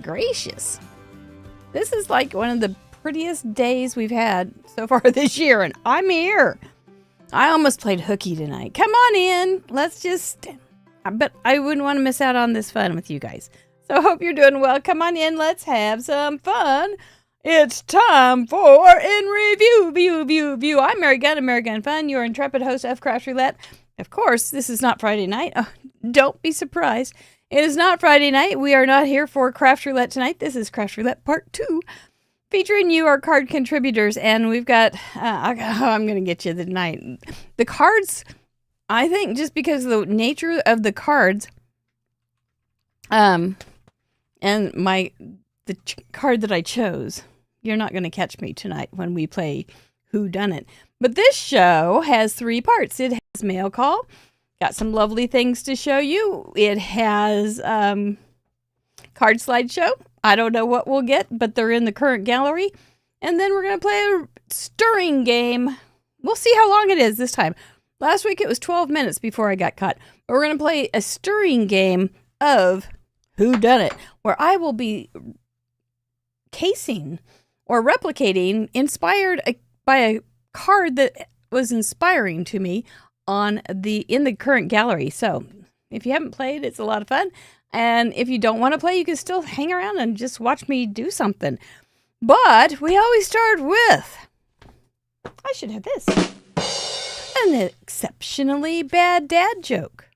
gracious. This is like one of the prettiest days we've had so far this year, and I'm here. I almost played hooky tonight. Come on in. But I wouldn't want to miss out on this fun with you guys. So I hope you're doing well. Come on in. Let's have some fun. It's time for In Review, view. I'm Mary Gunn of Mary Gunn Fun, your intrepid host of Craft Roulette. Of course, this is not Friday night. Oh, don't be surprised. It is not Friday night. We are not here for Craft Roulette tonight. This is Craft Roulette Part 2, featuring you, our card contributors. And we've got, I'm going to get you tonight. The cards, I think, just because of the nature of the cards, and the card that I chose, you're not going to catch me tonight when we play Whodunit. But this show has 3 parts. It has mail call. Got some lovely things to show you. It has card slideshow. I don't know what we'll get, but they're in the current gallery. And then we're going to play a stirring game. We'll see how long it is this time. Last week it was 12 minutes before I got caught. But we're going to play a stirring game of Whodunit, where I will be casing or replicating inspired by a card that was inspiring to me in the current gallery. So if you haven't played, it's a lot of fun. And if you don't want to play, you can still hang around and just watch me do something. But we always start with, I should have this, an exceptionally bad dad joke.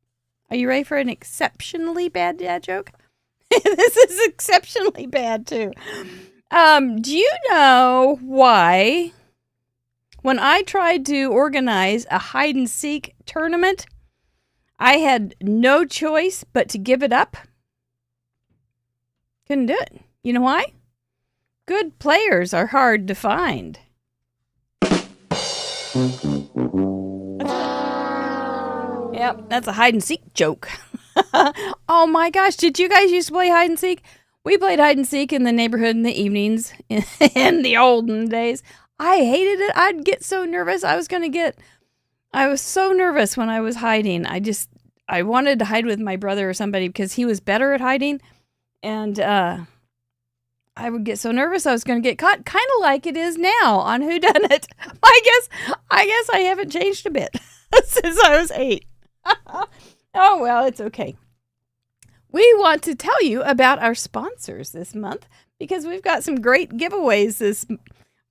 Are you ready for an exceptionally bad dad joke? This is exceptionally bad too. Do you know why when I tried to organize a hide and seek tournament, I had no choice but to give it up? Couldn't do it. You know why? Good players are hard to find. Yep, that's a hide and seek joke. Oh my gosh, did you guys used to play hide and seek? We played hide and seek in the neighborhood in the evenings in the olden days. I hated it. I'd get so nervous. I was so nervous when I was hiding. I wanted to hide with my brother or somebody because he was better at hiding. And I would get so nervous I was going to get caught, kind of like it is now on Whodunit. I guess I haven't changed a bit since I was 8. Oh, well, it's okay. We want to tell you about our sponsors this month because we've got some great giveaways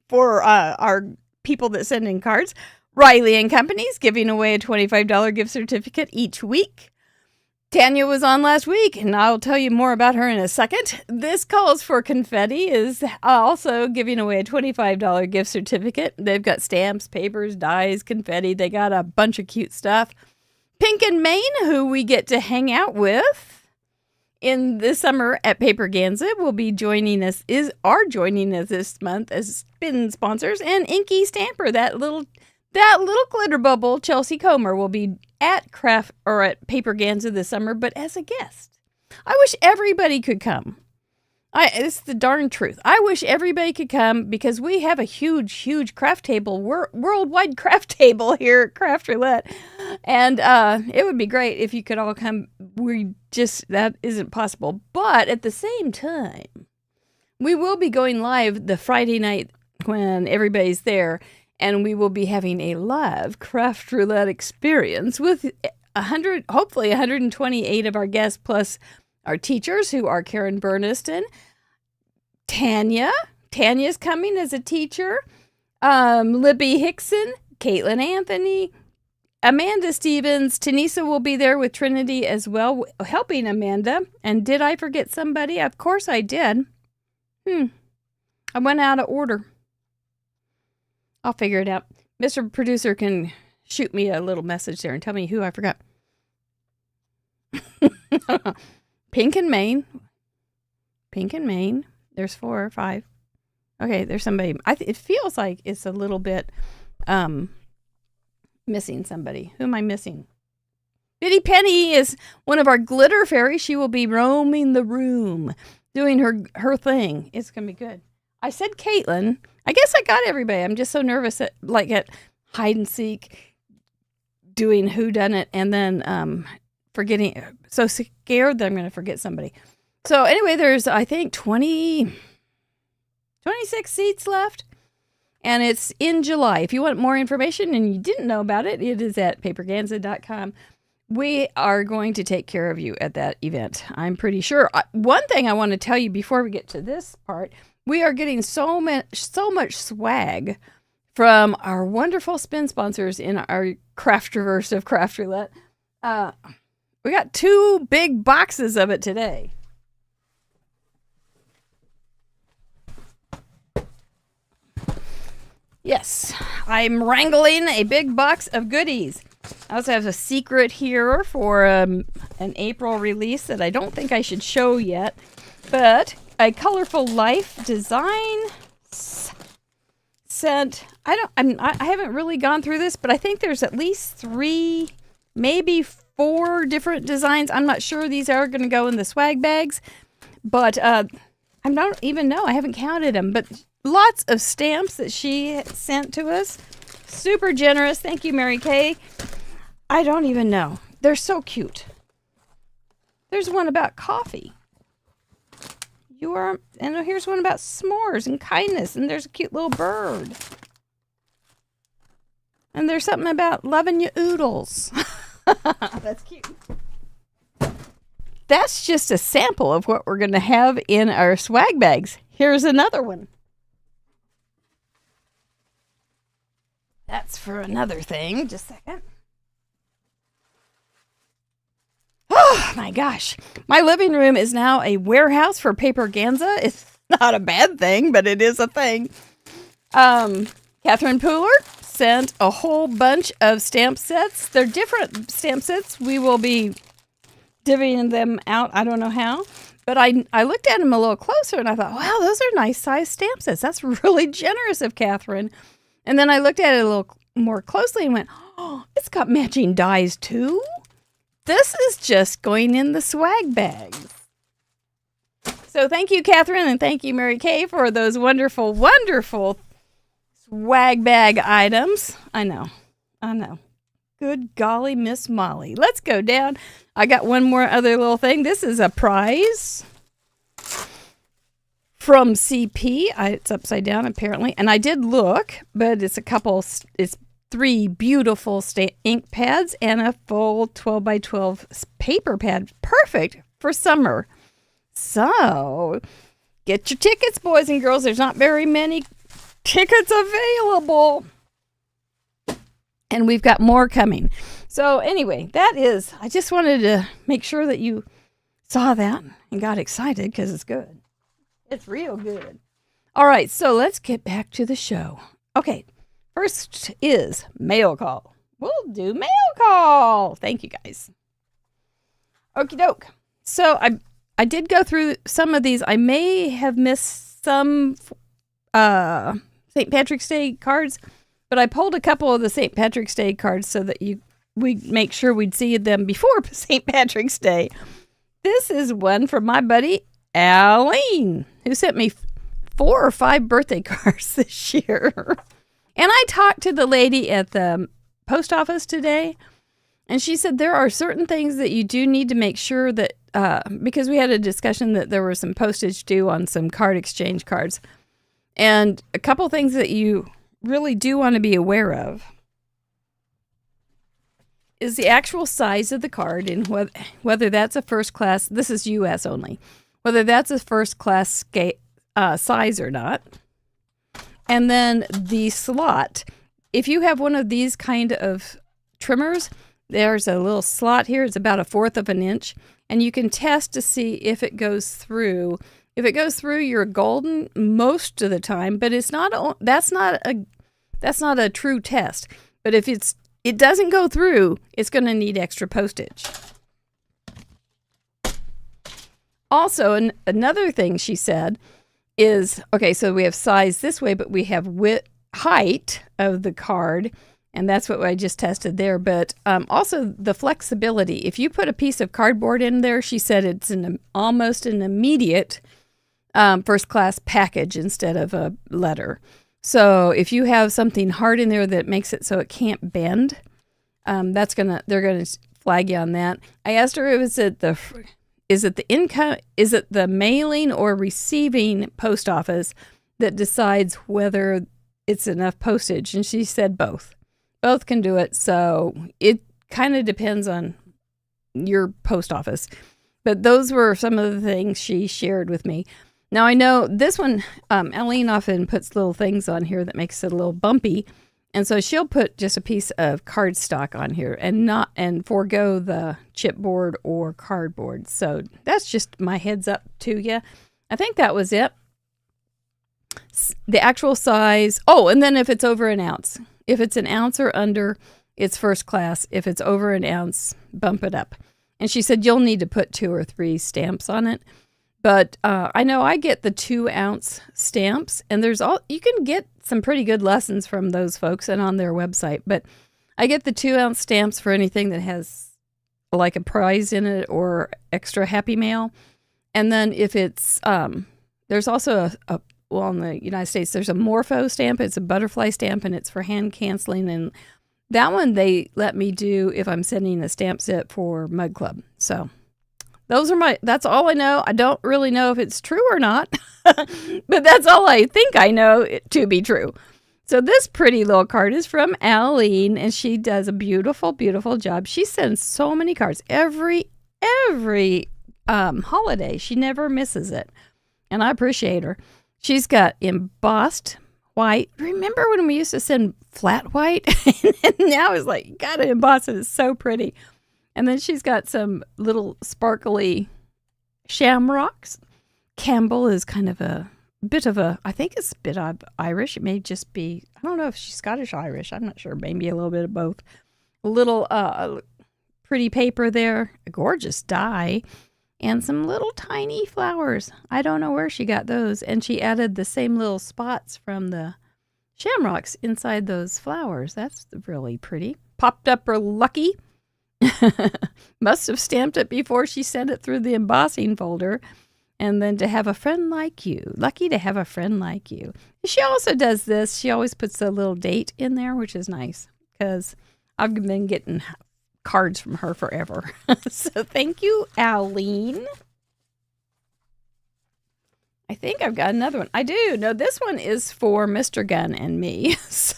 for our people that send in cards. Riley and Company's giving away a $25 gift certificate each week. Tanya was on last week, and I'll tell you more about her in a second. This Calls for Confetti is also giving away a $25 gift certificate. They've got stamps, papers, dies, confetti. They got a bunch of cute stuff. Pink and Maine, who we get to hang out with in the summer at Paper Ganza, are joining us this month as spin sponsors. And Inky Stamper, that little glitter bubble, Chelsea Comer, will be at Paper Ganza this summer, but as a guest. I wish everybody could come. It's the darn truth. I wish everybody could come because we have a huge craft table, worldwide craft table here at Craft Roulette. And it would be great if you could all come. That isn't possible. But at the same time, we will be going live the Friday night when everybody's there. And we will be having a live Craft Roulette experience with hopefully 128 of our guests, plus our teachers, who are Karen Burniston, Tanya. Tanya's coming as a teacher. Libby Hickson, Caitlin Anthony, Amanda Stevens. Tanisa will be there with Trinity as well, helping Amanda. And did I forget somebody? Of course I did. I went out of order. I'll figure it out. Mr. Producer can shoot me a little message there and tell me who I forgot. Pink and Maine. There's 4 or 5. Okay, there's somebody. It feels like it's a little bit missing somebody. Who am I missing? Biddy Penny is one of our glitter fairies. She will be roaming the room, doing her thing. It's going to be good. I said Caitlin. I guess I got everybody. I'm just so nervous at hide and seek, doing Whodunit, and then forgetting. So scared that I'm going to forget somebody. So anyway, there's, I think, 26 seats left. And it's in July. If you want more information and you didn't know about it, it is at paperganza.com. We are going to take care of you at that event, I'm pretty sure. One thing I want to tell you before we get to this part, we are getting so much swag from our wonderful spin sponsors in our Crafterverse of Craft Roulette. We got 2 big boxes of it today. Yes, I'm wrangling a big box of goodies. I also have a secret here for an April release that I don't think I should show yet. But a Colorful Life design set. I haven't really gone through this, but I think there's at least 3, maybe 4 different designs. I'm not sure these are going to go in the swag bags, but I don't even know. I haven't counted them, but lots of stamps that she sent to us. Super generous. Thank you, Mary Kay. I don't even know. They're so cute. There's one about coffee. And here's one about s'mores and kindness. And there's a cute little bird. And there's something about loving your oodles. That's cute. That's just a sample of what we're going to have in our swag bags. Here's another one. That's for another thing. Just a second. Oh my gosh. My living room is now a warehouse for paper ganza. It's not a bad thing, but it is a thing. Catherine Pooler sent a whole bunch of stamp sets. They're different stamp sets. We will be divvying them out. I don't know how. But I looked at them a little closer and I thought, wow, those are nice size stamp sets. That's really generous of Catherine. And then I looked at it a little more closely and went, oh, it's got matching dies too? This is just going in the swag bags. So thank you, Catherine, and thank you, Mary Kay, for those wonderful, wonderful swag bag items. I know. Good golly, Miss Molly. Let's go down. I got one more other little thing. This is a prize from CP. It's upside down, apparently. And I did look, but it's 3 beautiful ink pads and a full 12 by 12 paper pad. Perfect for summer. So, get your tickets, boys and girls. There's not very many tickets available. And we've got more coming. So, anyway, I just wanted to make sure that you saw that and got excited because it's good. It's real good. All right, so let's get back to the show. Okay. First is mail call. We'll do mail call. Thank you, guys. Okie doke. So I did go through some of these. I may have missed some St. Patrick's Day cards, but I pulled a couple of the St. Patrick's Day cards so that we'd make sure we'd see them before St. Patrick's Day. This is one from my buddy, Aline, who sent me 4 or 5 birthday cards this year. And I talked to the lady at the post office today, and she said there are certain things that you do need to make sure that, because we had a discussion that there was some postage due on some card exchange cards. And a couple things that you really do want to be aware of is the actual size of the card and whether that's a first class, this is U.S. only, whether that's a first class size or not. And then the slot. If you have one of these kind of trimmers, there's a little slot here. It's about 1/4 of an inch. And you can test to see if it goes through. If it goes through, you're golden most of the time. But that's not a true test. But if it doesn't go through, it's going to need extra postage. Also, another thing she said is, okay, so we have size this way, but we have height of the card, and that's what I just tested there. But also the flexibility. If you put a piece of cardboard in there, she said it's almost an immediate first class package instead of a letter. So if you have something hard in there that makes it so it can't bend, they're gonna flag you on that. I asked her if it's is it the mailing or receiving post office that decides whether it's enough postage? And she said both. Both can do it. So it kind of depends on your post office. But those were some of the things she shared with me. Now, I know this one, Eileen often puts little things on here that makes it a little bumpy. And so she'll put just a piece of cardstock on here and forego the chipboard or cardboard. So that's just my heads up to you. I think that was it. The actual size. Oh, and then if it's over an ounce. If it's an ounce or under, it's first class. If it's over an ounce, bump it up. And she said you'll need to put 2 or 3 stamps on it. But I know I get the 2-ounce stamps, and you can get some pretty good lessons from those folks and on their website. But I get the 2-ounce stamps for anything that has like a prize in it or extra Happy Mail. And then if it's there's also in the United States there's a Morpho stamp. It's a butterfly stamp, and it's for hand canceling. And that one they let me do if I'm sending a stamp set for Mug Club. So. That's all I know. I don't really know if it's true or not, but that's all I think I know to be true. So this pretty little card is from Aline, and she does a beautiful, beautiful job. She sends so many cards every holiday. She never misses it, and I appreciate her. She's got embossed white. Remember when we used to send flat white? And now it's like, you gotta emboss it. It's so pretty. And then she's got some little sparkly shamrocks. Campbell is kind of I think it's a bit of Irish. It may just be, I don't know if she's Scottish-Irish. I'm not sure. Maybe a little bit of both. A little pretty paper there, a gorgeous die, and some little tiny flowers. I don't know where she got those. And she added the same little spots from the shamrocks inside those flowers. That's really pretty. Popped up her lucky. Must have stamped it before she sent it through the embossing folder. And then to have a friend like you. Lucky to have a friend like you. She also does this. She always puts a little date in there, which is nice because I've been getting cards from her forever. So thank you, Aline. I think I've got another one. I do. No, this one is for Mr. Gunn and me. So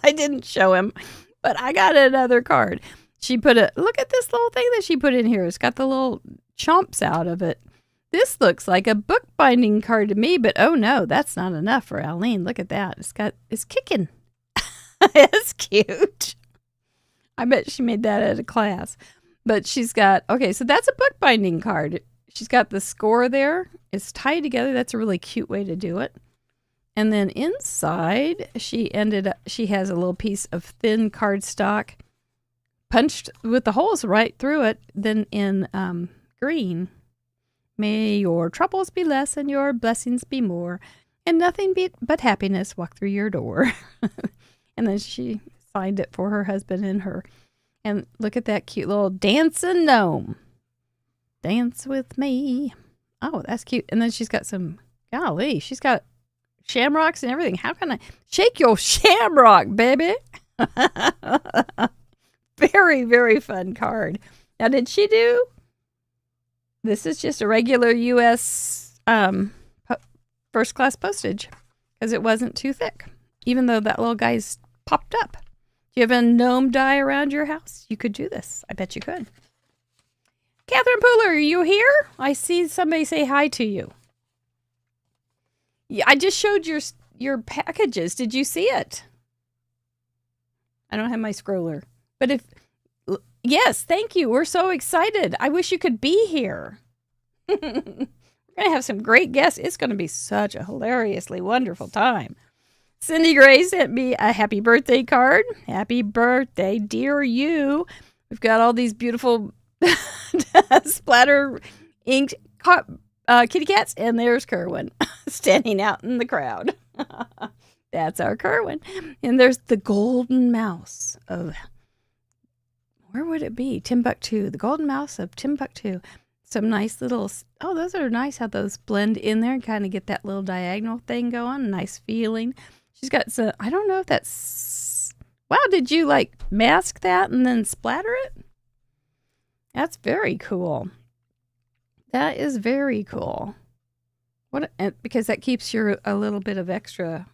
I didn't show him, but I got another card. She look at this little thing that she put in here. It's got the little chomps out of it. This looks like a bookbinding card to me, but oh no, that's not enough for Aline. Look at that. It's kicking. It's cute. I bet she made that at a class. But she's got, okay, so that's a bookbinding card. She's got the score there. It's tied together. That's a really cute way to do it. And then inside, she has a little piece of thin cardstock punched with the holes right through it, then in green. May your troubles be less and your blessings be more, and nothing but happiness walk through your door. And then she signed it for her husband and her. And look at that cute little dancing gnome. Dance with me. Oh, that's cute. And then she's got she's got shamrocks and everything. How can I shake your shamrock, baby? Very, very fun card. Now, did she do? This is just a regular U.S. First class postage because it wasn't too thick, even though that little guy's popped up. Do you have a gnome die around your house? You could do this. I bet you could. Catherine Pooler, are you here? I see somebody say hi to you. Yeah, I just showed your packages. Did you see it? I don't have my scroller. But yes, thank you. We're so excited. I wish you could be here. We're going to have some great guests. It's going to be such a hilariously wonderful time. Cindy Gray sent me a happy birthday card. Happy birthday, dear you. We've got all these beautiful splatter inked kitty cats, and there's Kerwin standing out in the crowd. That's our Kerwin. And there's the golden mouse of, where would it be? Timbuktu. The golden mouse of Timbuktu. Some nice little, those are nice how those blend in there and kind of get that little diagonal thing going. Nice feeling. She's got some, I don't know if that's, wow, did you like mask that and then splatter it? That's very cool. That is very cool. Because that keeps your a little bit of extra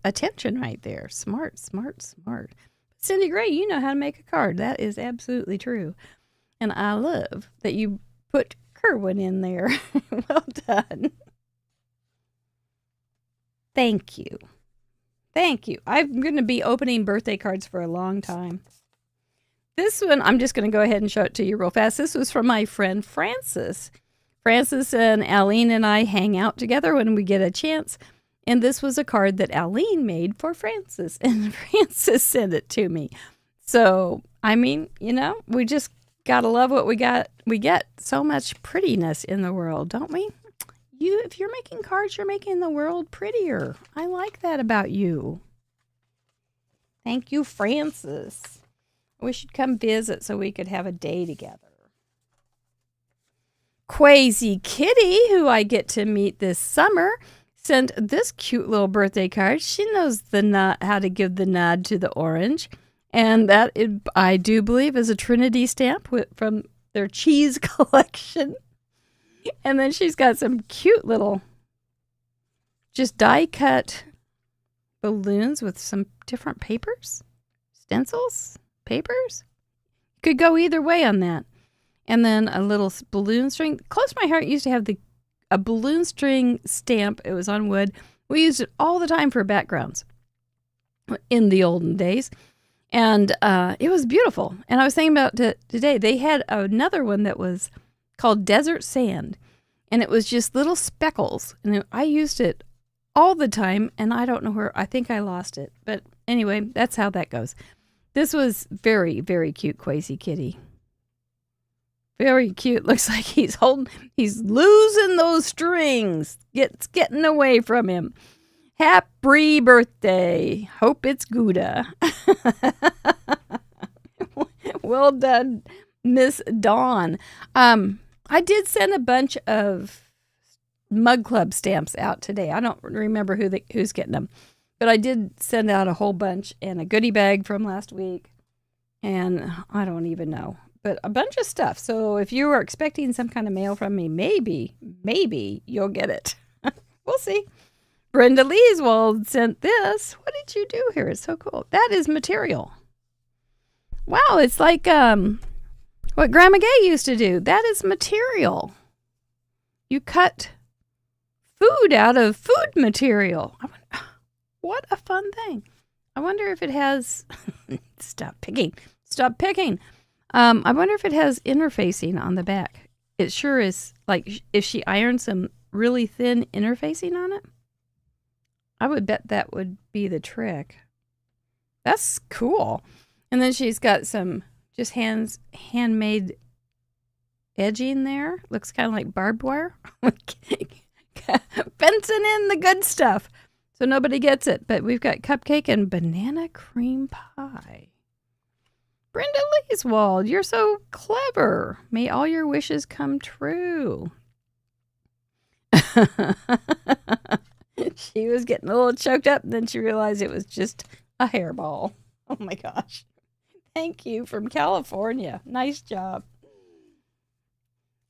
attention right there. Smart, smart, smart. Cindy Gray, you know how to make a card. That is absolutely true. And I love that you put Kerwin in there. Well done. Thank you. Thank you. I'm going to be opening birthday cards for a long time. This one, I'm just going to go ahead and show it to you real fast. This was from my friend Frances. Frances and Aline and I hang out together when we get a chance. And this was a card that Aline made for Frances. And Frances sent it to me. So, I mean, you know, we just got to love what we got. We get so much prettiness in the world, don't we? If you're making cards, you're making the world prettier. I like that about you. Thank you, Frances. We should come visit so we could have a day together. Quasi Kitty, who I get to meet this summer, sent this cute little birthday card. She knows how to give the nod to the orange. And that, I do believe, is a Trinity stamp from their cheese collection. And then she's got some cute little just die-cut balloons with some different papers, stencils, papers. Could go either way on that. And then a little balloon string. Close to my heart used to have a balloon string stamp. It was on wood. We used it all the time for backgrounds in the olden days. And it was beautiful. And I was thinking about today, they had another one that was called Desert Sand. And it was just little speckles. And I used it all the time. And I don't know where. I think I lost it. But anyway, that's how that goes. This was very, very cute, Quasi Kitty. Very cute. Looks like he's losing those strings. It's getting away from him. Happy birthday. Hope it's Gouda. Well done, Miss Dawn. I did send a bunch of Mug Club stamps out today. I don't remember who's getting them. But I did send out a whole bunch and a goodie bag from last week. And I don't even know. But a bunch of stuff. So if you are expecting some kind of mail from me, maybe you'll get it. We'll see. Brenda Leeswald sent this. What did you do here? It's so cool. That is material. Wow, it's like what Grandma Gay used to do. That is material. You cut food out of food material. What a fun thing. I wonder if it has... Stop picking. I wonder if it has interfacing on the back. It sure is, like, if she ironed some really thin interfacing on it, I would bet that would be the trick. That's cool. And then she's got some just handmade edging there. Looks kind of like barbed wire. Fencing in the good stuff. So nobody gets it. But we've got cupcake and banana cream pie. Brenda Leeswald, you're so clever. May all your wishes come true. She was getting a little choked up, and then she realized it was just a hairball. Oh my gosh. Thank you from California. Nice job.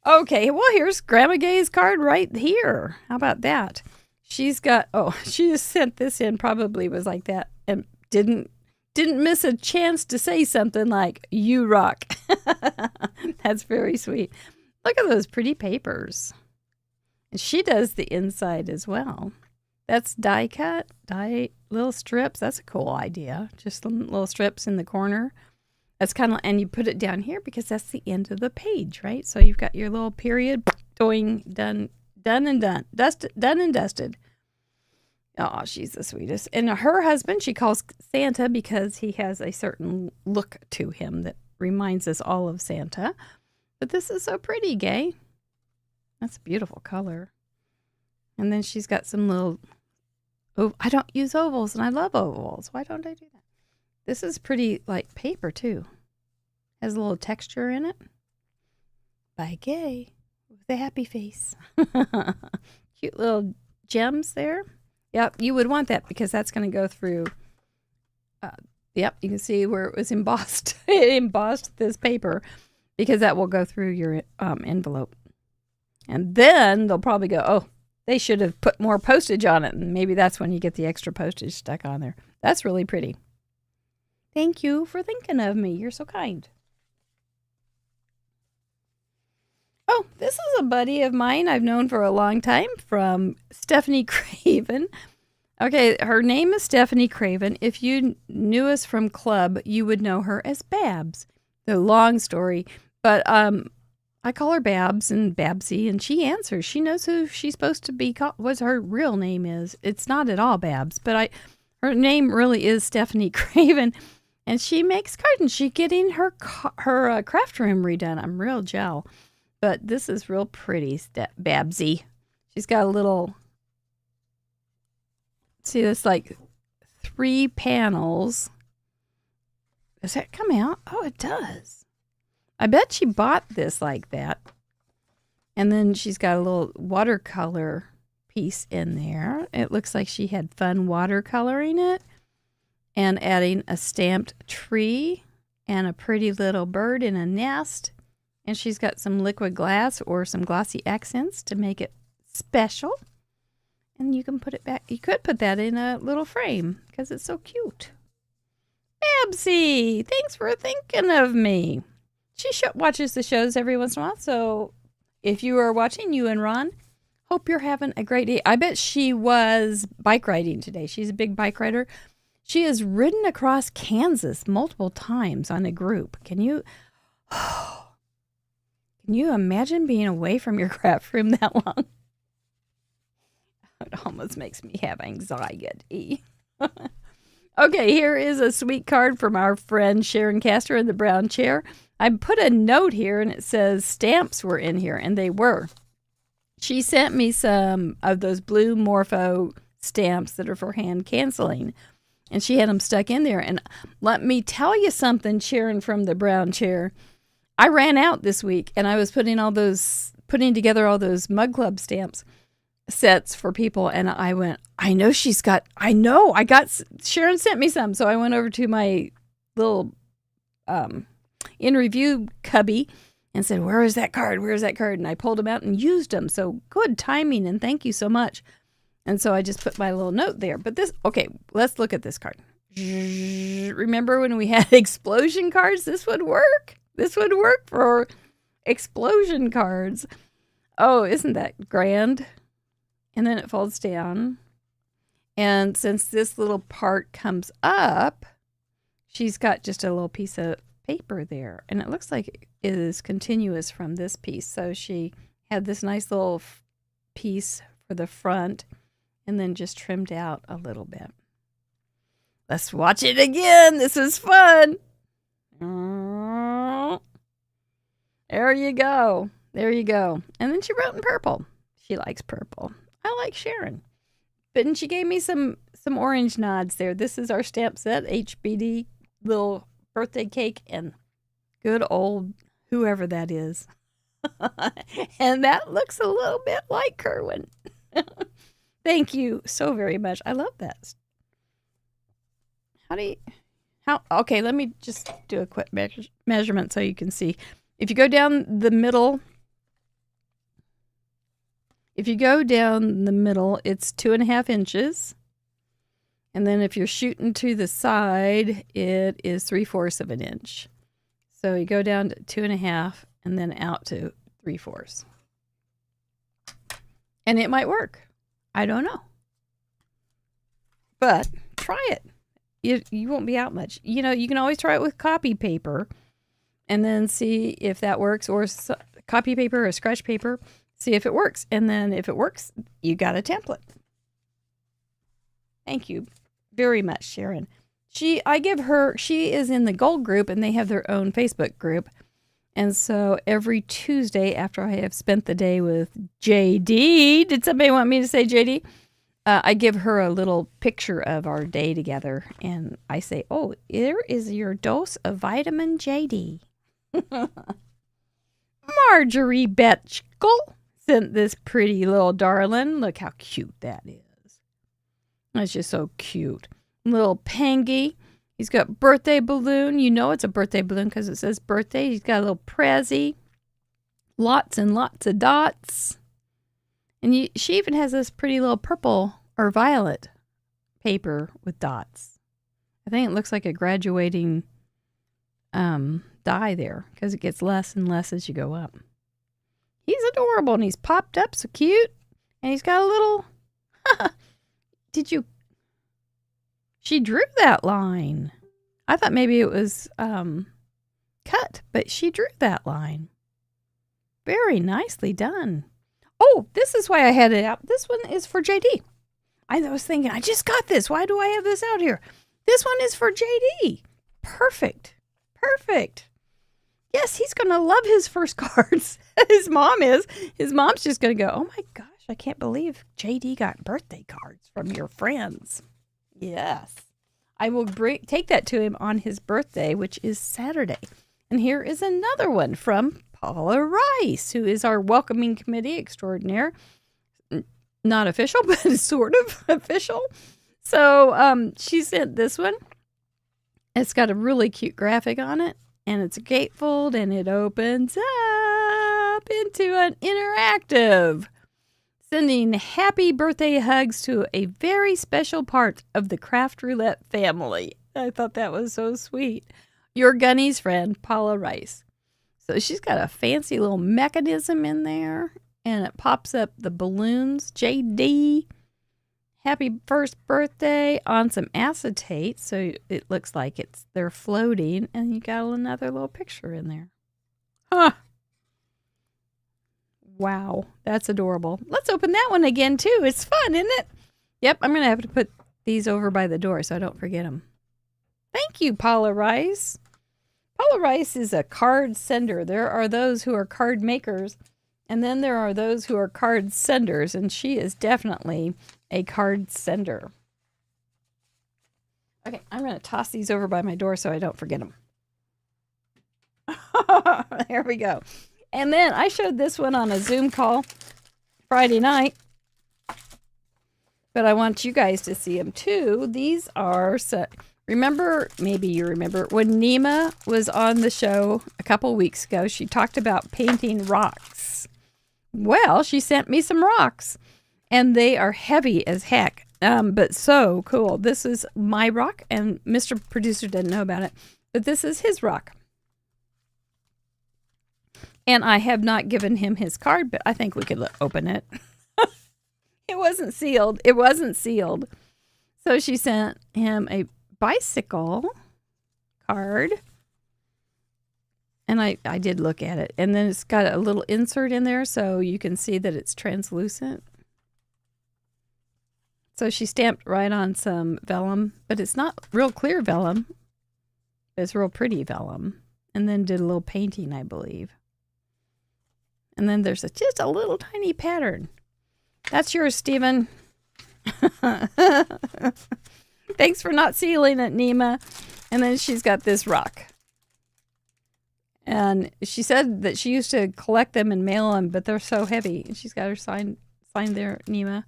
Okay, well, here's Grandma Gay's card right here. How about that? She's got, she just sent this in, probably was like that, and didn't miss a chance to say something like, you rock. That's very sweet. Look at those pretty papers. And she does the inside as well. That's die cut, little strips. That's a cool idea. Just some little strips in the corner. That's kind of, and you put it down here because that's the end of the page, right? So you've got your little period, doing, done and dusted. Oh, she's the sweetest. And her husband, she calls Santa because he has a certain look to him that reminds us all of Santa. But this is so pretty, Gay. That's a beautiful color. And then she's got some little, I don't use ovals, and I love ovals. Why don't I do that? This is pretty, like, paper, too. Has a little texture in it. By Gay with a happy face. Cute little gems there. Yep, you would want that because that's going to go through. Yep, you can see where it was embossed. It embossed this paper because that will go through your envelope. And then they'll probably go, oh, they should have put more postage on it. And maybe that's when you get the extra postage stuck on there. That's really pretty. Thank you for thinking of me. You're so kind. Oh, this is a buddy of mine I've known for a long time from Stephanie Craven. Okay, her name is Stephanie Craven. If you knew us from club, you would know her as Babs. The long story, but I call her Babs and Babsy, and she answers. She knows who she's supposed to be called, what her real name is. It's not at all Babs, but her name really is Stephanie Craven, and she makes cards, and she's getting her craft room redone. I'm real gel. But this is real pretty, Babsy. She's got a little, see, this like 3 panels. Does that come out? Oh, it does. I bet she bought this like that. And then she's got a little watercolor piece in there. It looks like she had fun watercoloring it and adding a stamped tree and a pretty little bird in a nest. And she's got some liquid glass or some glossy accents to make it special. And you can put it back. You could put that in a little frame because it's so cute. Babsy, thanks for thinking of me. She watches the shows every once in a while. So if you are watching, you and Ron, hope you're having a great day. I bet she was bike riding today. She's a big bike rider. She has ridden across Kansas multiple times on a group. Can you imagine being away from your craft room that long? It almost makes me have anxiety. Okay, here is a sweet card from our friend Sharon Castor in the brown chair. I put a note here, and it says stamps were in here, and they were. She sent me some of those blue Morpho stamps that are for hand canceling, and she had them stuck in there. And let me tell you something, Sharon from the brown chair. I ran out this week, and I was putting together all those Mug Club stamps sets for people, and I went, Sharon sent me some, so I went over to my little in review cubby and said, where is that card? And I pulled them out and used them. So good timing, and thank you so much. And so I just put my little note there. But let's look at this card. Remember when we had explosion cards? This would work. This would work for explosion cards. Oh, isn't that grand? And then it folds down. And since this little part comes up, she's got just a little piece of paper there. And it looks like it is continuous from this piece. So she had this nice little piece for the front and then just trimmed out a little bit. Let's watch it again. This is fun. There you go. And then she wrote in purple. She likes purple. I like Sharon. But she gave me some orange nods there. This is our stamp set, HBD, little birthday cake, and good old whoever that is. And that looks a little bit like Kerwin. Thank you so very much. I love that. Okay, let me just do a quick measurement so you can see. If you go down the middle, it's 2.5 inches. And then if you're shooting to the side, it is 3/4 of an inch. So you go down to 2.5 and then out to 3/4. And it might work. I don't know. But try it. You won't be out much. You can always try it with copy paper and then see if that works, or copy paper or scratch paper, see if it works. And then if it works, you got a template. Thank you very much, Sharon. She is in the gold group, and they have their own Facebook group. And so every Tuesday after I have spent the day with JD, did somebody want me to say JD? I give her a little picture of our day together, and I say, oh, here is your dose of vitamin JD. Marjorie Betchkel sent this pretty little darling. Look how cute that is. That's just so cute. Little Pangy. He's got birthday balloon. You know it's a birthday balloon because it says birthday. He's got a little Prezi. Lots and lots of dots. And she even has this pretty little purple or violet paper with dots. I think it looks like a graduating die there because it gets less and less as you go up. He's adorable and he's popped up so cute. And he's got a little... She drew that line. I thought maybe it was cut, but she drew that line. Very nicely done. Oh, this is why I had it out. This one is for JD. I was thinking, I just got this. Why do I have this out here? This one is for JD. Perfect. Perfect. Yes, he's going to love his first cards. His mom is. His mom's just going to go, oh my gosh, I can't believe JD got birthday cards from your friends. Yes. I will take that to him on his birthday, which is Saturday. And here is another one from Paula Rice, who is our welcoming committee extraordinaire. Not official, but sort of official. So she sent this one. It's got a really cute graphic on it, and it's a gatefold, and it opens up into an interactive, sending happy birthday hugs to a very special part of the Craft Roulette family. I thought that was so sweet. Your Gunny's friend, Paula Rice. So she's got a fancy little mechanism in there, and it pops up the balloons. JD, happy first birthday on some acetate. So it looks like they're floating, and you got another little picture in there. Huh. Wow, that's adorable. Let's open that one again, too. It's fun, isn't it? Yep, I'm going to have to put these over by the door so I don't forget them. Thank you, Paula Rice. Paula Rice is a card sender. There are those who are card makers, and then there are those who are card senders, and she is definitely a card sender. Okay, I'm going to toss these over by my door so I don't forget them. There we go. And then I showed this one on a Zoom call Friday night, but I want you guys to see them too. These are... Remember, maybe you remember, when Nima was on the show a couple weeks ago, she talked about painting rocks. Well, she sent me some rocks, and they are heavy as heck, but so cool. This is my rock, and Mr. Producer didn't know about it, but this is his rock. And I have not given him his card, but I think we could open it. It wasn't sealed. It wasn't sealed. So she sent him a bicycle card, and I did look at it, and then it's got a little insert in there so you can see that it's translucent. So she stamped right on some vellum, but it's not real clear vellum. It's real pretty vellum, and then did a little painting, I believe. And then there's just a little tiny pattern. That's yours, Stephen. Thanks for not sealing it, Nima. And then she's got this rock. And she said that she used to collect them and mail them, but they're so heavy. And she's got her sign there, Nima.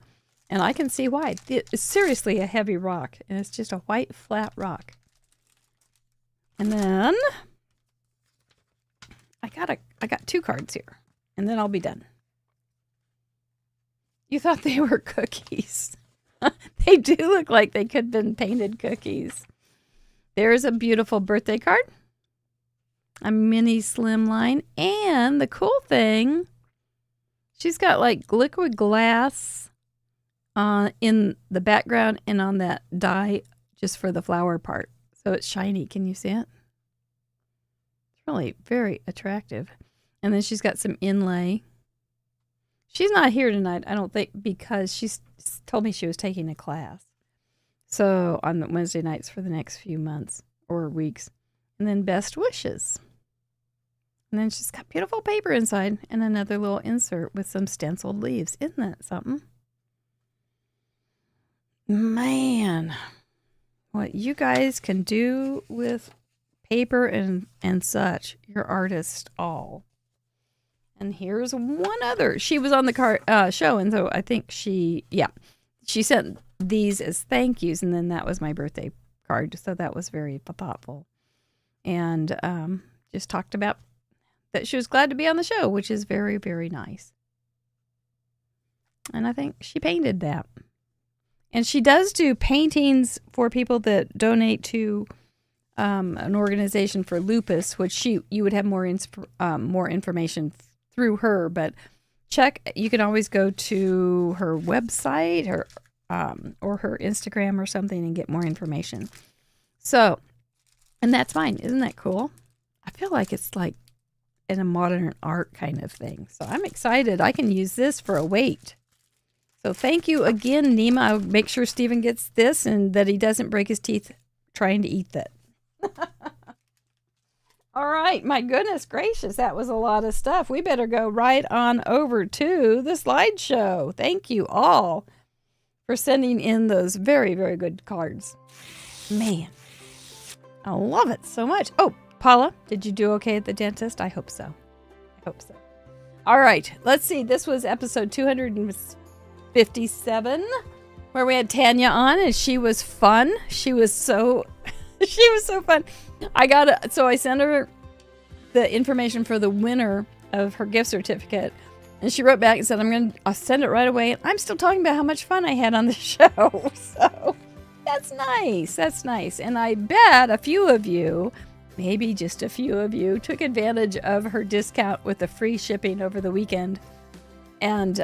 And I can see why. It's seriously a heavy rock. And it's just a white, flat rock. And then I got 2 cards here. And then I'll be done. You thought they were cookies. They do look like they could have been painted cookies. There's a beautiful birthday card. A mini slimline. And the cool thing, she's got like liquid glass in the background and on that die just for the flower part. So it's shiny. Can you see it? It's really very attractive. And then she's got some inlay. She's not here tonight, I don't think, because she's told me she was taking a class. So on the Wednesday nights for the next few months or weeks. And then best wishes. And then she's got beautiful paper inside and another little insert with some stenciled leaves. Isn't that something? Man, what you guys can do with paper and such. You're artists all. And here's one other. She was on the show, and so I think she sent these as thank yous, and then that was my birthday card. So that was very thoughtful. And just talked about that she was glad to be on the show, which is very, very nice. And I think she painted that. And she does do paintings for people that donate to an organization for lupus, which you would have more information through her. But you can always go to her website or her Instagram or something and get more information. So, and that's fine. Isn't that cool? I feel like it's like in a modern art kind of thing. So I'm excited. I can use this for a weight. So thank you again, Nima. I'll make sure Stephen gets this and that he doesn't break his teeth trying to eat that. All right. My goodness gracious. That was a lot of stuff. We better go right on over to the slideshow. Thank you all for sending in those very, very good cards. Man, I love it so much. Oh, Paula, did you do okay at the dentist? I hope so. All right. Let's see. This was episode 257, where we had Tanya on, and she was fun. She was so fun. So I sent her the information for the winner of her gift certificate, and she wrote back and said, I'll send it right away. And I'm still talking about how much fun I had on the show. So that's nice. And I bet a few of you, maybe just a few of you, took advantage of her discount with the free shipping over the weekend and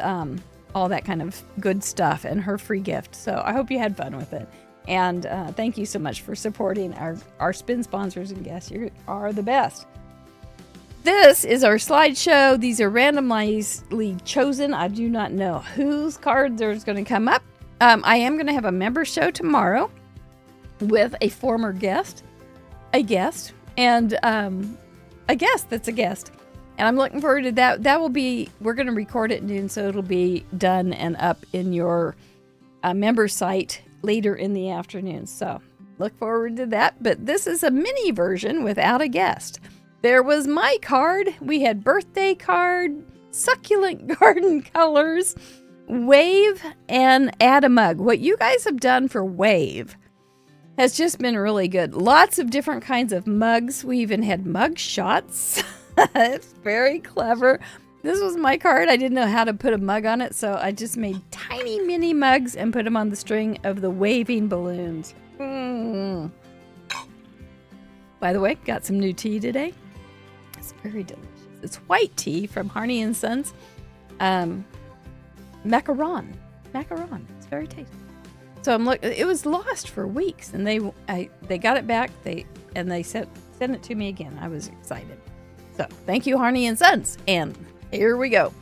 all that kind of good stuff and her free gift. So I hope you had fun with it. And thank you so much for supporting our spin sponsors and guests. You are the best. This is our slideshow. These are randomly chosen. I do not know whose cards are going to come up. I am going to have a member show tomorrow with a former guest, and a guest that's a guest. And I'm looking forward to that. We're going to record it at noon, so it'll be done and up in your member site later in the afternoon. So look forward to that. But this is a mini version without a guest. There was my card. We had birthday card, succulent garden colors, wave, and add a mug. What you guys have done for wave has just been really good. Lots of different kinds of mugs. We even had mug shots. It's very clever. This was my card. I didn't know how to put a mug on it, so I just made tiny mini mugs and put them on the string of the waving balloons. By the way, got some new tea today. It's very delicious. It's white tea from Harney and Sons. Macaron. It's very tasty. So it was lost for weeks, and they got it back. They sent it to me again. I was excited. So thank you, Harney and Sons. And here we go.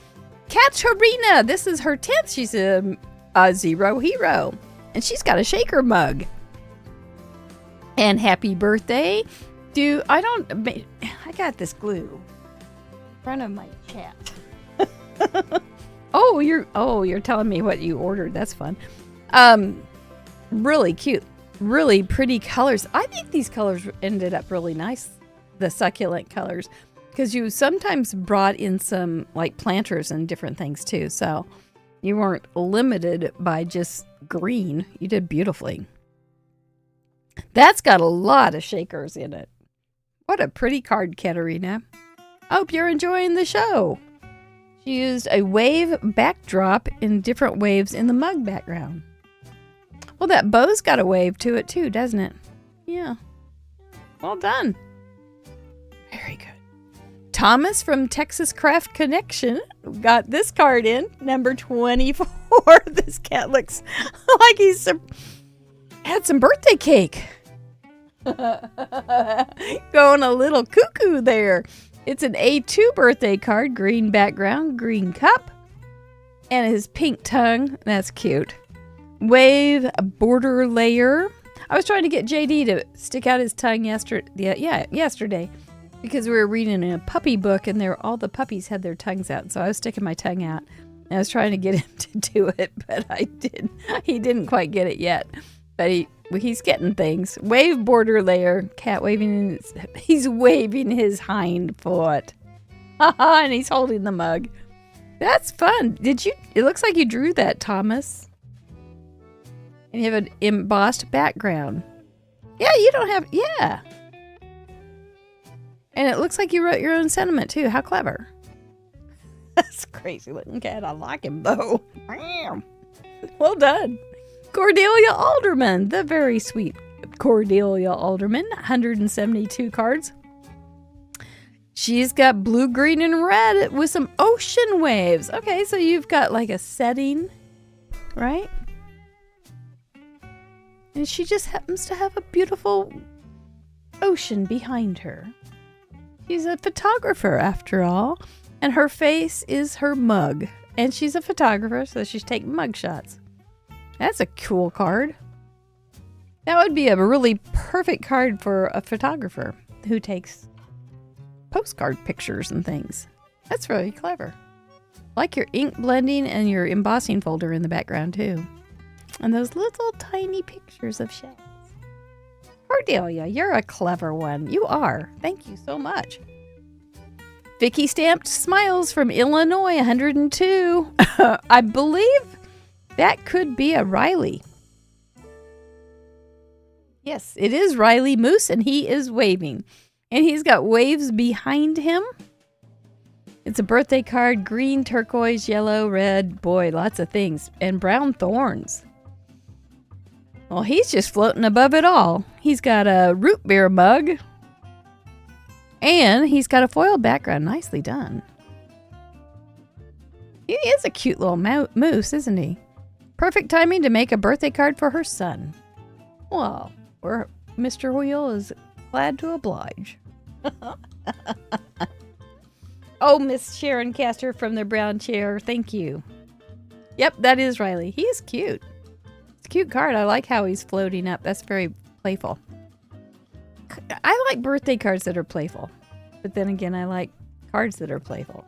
Katarina, this is her 10th. She's a zero hero, and she's got a shaker mug. And happy birthday. I got this glue in front of my chat. You're telling me what you ordered. That's fun. Really cute, really pretty colors. I think these colors ended up really nice, the succulent colors, because you sometimes brought in some like planters and different things too. So you weren't limited by just green. You did beautifully. That's got a lot of shakers in it. What a pretty card, Katerina. I hope you're enjoying the show. She used a wave backdrop in different waves in the mug background. Well, that bow's got a wave to it too, doesn't it? Yeah. Well done. Very good. Thomas from Texas Craft Connection got this card in, number 24. This cat looks like he's had some birthday cake. Going a little cuckoo there. It's an A2 birthday card, green background, green cup, and his pink tongue. That's cute. Wave border layer. I was trying to get JD to stick out his tongue yesterday, because we were reading a puppy book, and all the puppies had their tongues out. So I was sticking my tongue out, and I was trying to get him to do it, but he didn't quite get it yet. But he's getting things. Wave border layer. Cat waving. He's waving his hind foot. And he's holding the mug. That's fun. It looks like you drew that, Thomas. And you have an embossed background. Yeah, you don't have. Yeah. And it looks like you wrote your own sentiment, too. How clever. That's a crazy looking cat. I like him, though. Well done. Cordelia Alderman, the very sweet Cordelia Alderman, 172 cards. She's got blue, green, and red with some ocean waves. Okay, so you've got like a setting, right? And she just happens to have a beautiful ocean behind her. She's a photographer, after all, and her face is her mug. And she's a photographer, so she's taking mug shots. That's a cool card. That would be a really perfect card for a photographer who takes postcard pictures and things. That's really clever. Like your ink blending and your embossing folder in the background, too. And those little tiny pictures of shells. Cordelia, you're a clever one. You are. Thank you so much. Vicky Stamped Smiles from Illinois, 102. I believe that could be a Riley. Yes, it is Riley Moose, and he is waving. And he's got waves behind him. It's a birthday card, green, turquoise, yellow, red, boy, lots of things. And brown thorns. Well, he's just floating above it all. He's got a root beer mug. And he's got a foil background. Nicely done. He is a cute little moose, isn't he? Perfect timing to make a birthday card for her son. Well, Mr. Wheel is glad to oblige. Oh, Miss Sharon Castor from the brown chair. Thank you. Yep, that is Riley. He is cute. It's a cute card. I like how he's floating up. That's very playful. I like birthday cards that are playful. But then again, I like cards that are playful.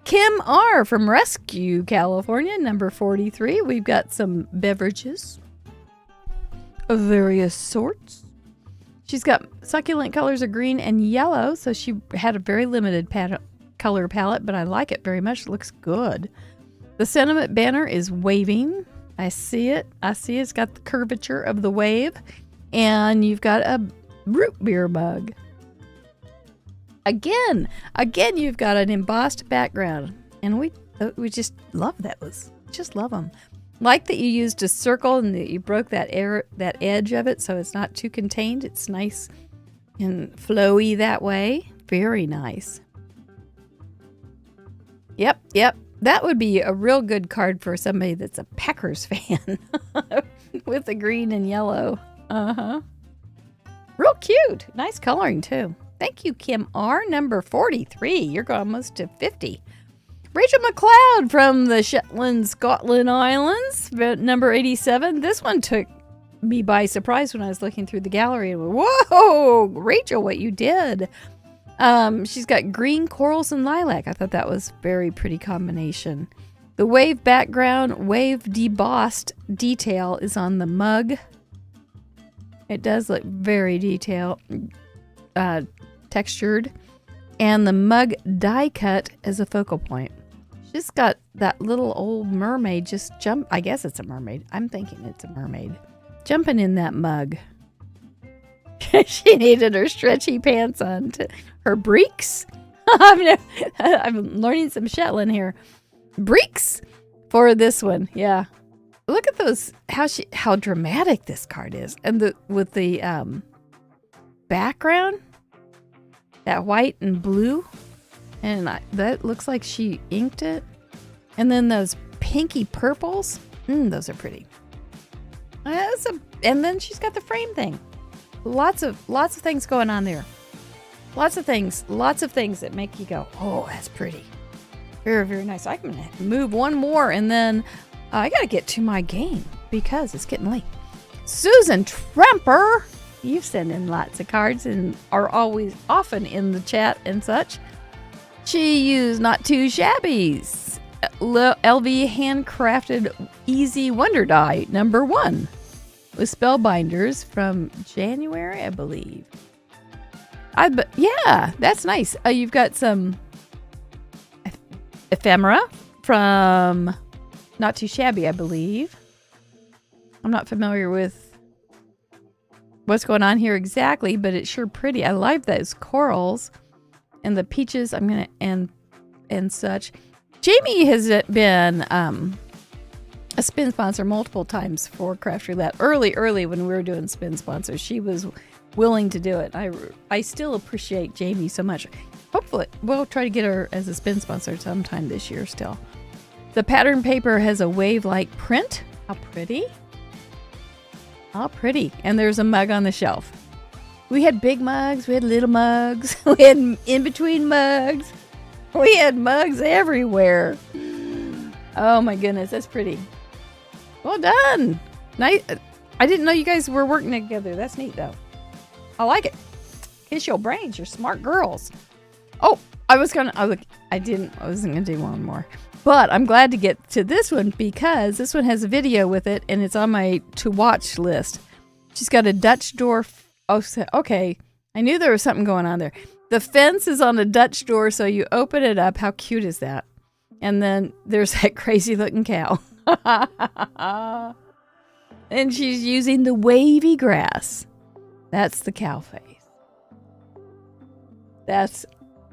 Kim R. from Rescue, California, number 43. We've got some beverages of various sorts. She's got succulent colors of green and yellow, so she had a very limited color palette, but I like it very much. It looks good. The sentiment banner is waving. I see it. It's got the curvature of the wave. And you've got a root beer mug. Again, you've got an embossed background. And we just love those. Just love them. Like that you used a circle and that you broke that edge of it so it's not too contained. It's nice and flowy that way. Very nice. Yep. That would be a real good card for somebody that's a Packers fan with the green and yellow. Uh-huh. Real cute. Nice coloring, too. Thank you, Kim R. Number 43. You're almost to 50. Rachel McLeod from the Shetland, Scotland Islands, number 87. This one took me by surprise when I was looking through the gallery and went, whoa, Rachel, what you did. She's got green corals and lilac. I thought that was very pretty combination. The wave background, wave debossed detail is on the mug. It does look very detailed, textured. And the mug die cut as a focal point. She's got that little old mermaid just I guess it's a mermaid. I'm thinking it's a mermaid. Jumping in that mug. She needed her stretchy pants on. Her breeks. I'm learning some Shetland here. Breeks for this one. Yeah. Look at those. How dramatic this card is. And with the background. That white and blue. And that looks like she inked it. And then those pinky purples. Those are pretty. And then she's got the frame thing. Lots of things going on there. Lots of things that make you go, oh, that's pretty. Very, very nice. I can move one more and then I got to get to my game because it's getting late. Susan Tremper. You send in lots of cards and are often in the chat and such. She used Not Too Shabby's LV handcrafted Easy Wonder Die number 1 with spellbinders from January, I believe. Yeah, that's nice. You've got some ephemera from Not Too Shabby, I believe. I'm not familiar with what's going on here exactly, but it's sure pretty. I like those corals and the peaches. I'm gonna and such. Jamie has been a spin sponsor multiple times for Craft Roulette. Early when we were doing spin sponsors, she was willing to do it. I still appreciate Jamie so much. Hopefully, we'll try to get her as a spin sponsor sometime this year still. The pattern paper has a wave-like print. How pretty. How pretty. And there's a mug on the shelf. We had big mugs. We had little mugs. We had in-between mugs. We had mugs everywhere. Oh my goodness, that's pretty. Well done. Nice. I didn't know you guys were working together. That's neat though. I like it. Kiss your brains. You're smart girls. Oh, I wasn't gonna do one more. But I'm glad to get to this one because this one has a video with it and it's on my to watch list. She's got a Dutch door. Oh, okay. I knew there was something going on there. The fence is on a Dutch door, so you open it up. How cute is that? And then there's that crazy looking cow. And she's using the wavy grass. That's the cow face. That's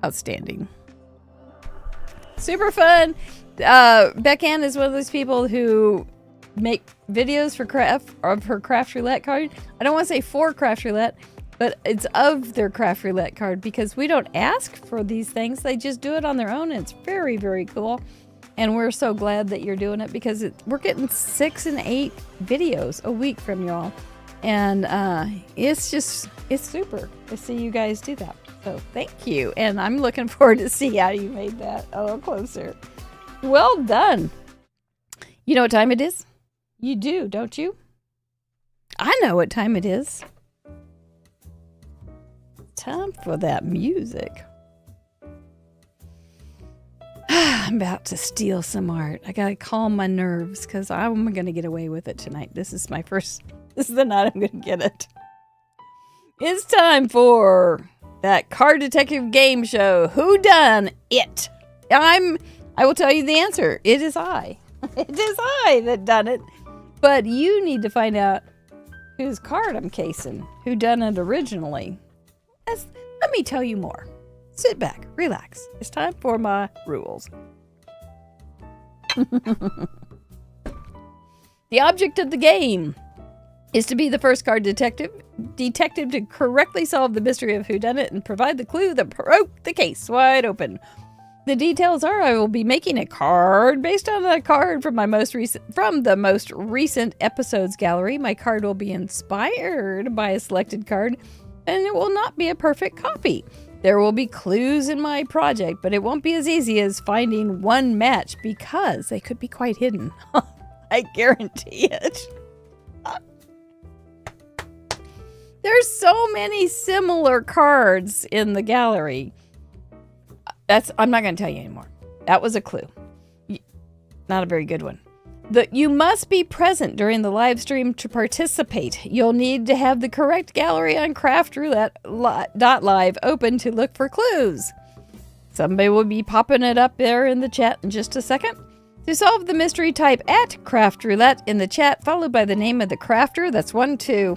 outstanding. Super fun. Beck Ann is one of those people who make videos for her Craft Roulette card. I don't want to say for Craft Roulette, but it's of their Craft Roulette card because we don't ask for these things. They just do it on their own. And it's very, very cool. And we're so glad that you're doing it because we're getting 6 and 8 videos a week from y'all. And it's super to see you guys do that. So thank you. And I'm looking forward to see how you made that a little closer. Well done. You know what time it is? You do, don't you? I know what time it is. Time for that music. I'm about to steal some art. I gotta calm my nerves because I'm gonna get away with it tonight. This is the night I'm gonna get it. It's time for that card detective game show. Who done it? I will tell you the answer. It is I. It is I that done it. But you need to find out whose card I'm casing. Who done it originally. Let me tell you more. Sit back, relax. It's time for my rules. The object of the game is to be the first card detective to correctly solve the mystery of whodunit and provide the clue that broke the case wide open. The details are I will be making a card based on a card from the most recent episodes gallery. My card will be inspired by a selected card, and it will not be a perfect copy. There will be clues in my project, but it won't be as easy as finding one match because they could be quite hidden. I guarantee it. There's so many similar cards in the gallery. I'm not going to tell you anymore. That was a clue. Not a very good one. You must be present during the live stream to participate. You'll need to have the correct gallery on craftroulette.live open to look for clues. Somebody will be popping it up there in the chat in just a second. To solve the mystery, type @craftroulette in the chat, followed by the name of the crafter. That's 1, 2.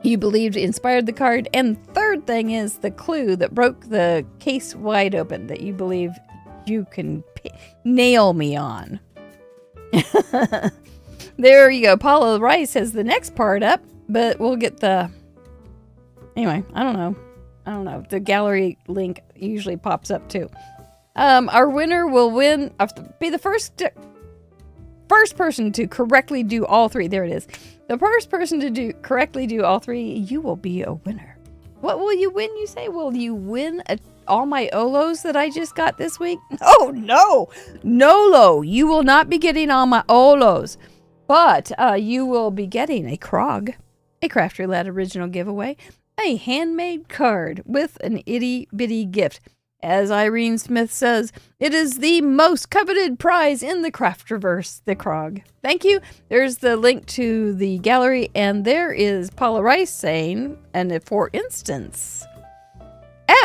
You believed inspired the card. And third thing is the clue that broke the case wide open that you believe you can nail me on. There you go. Paula Rice has the next part up, but we'll get anyway, I don't know. The gallery link usually pops up too. Our winner will be the first person to correctly do all 3. There it is. The first person to correctly do all 3, you will be a winner. What will you win, you say? Will you win all my Olos that I just got this week? Oh, no. Nolo. You will not be getting all my Olos. But you will be getting a Krog, a Craft Roulette original giveaway, a handmade card with an itty-bitty gift. As Irene Smith says, it is the most coveted prize in the Crafterverse, the Krog. Thank you. There's the link to the gallery, and there is Paula Rice saying, and for instance,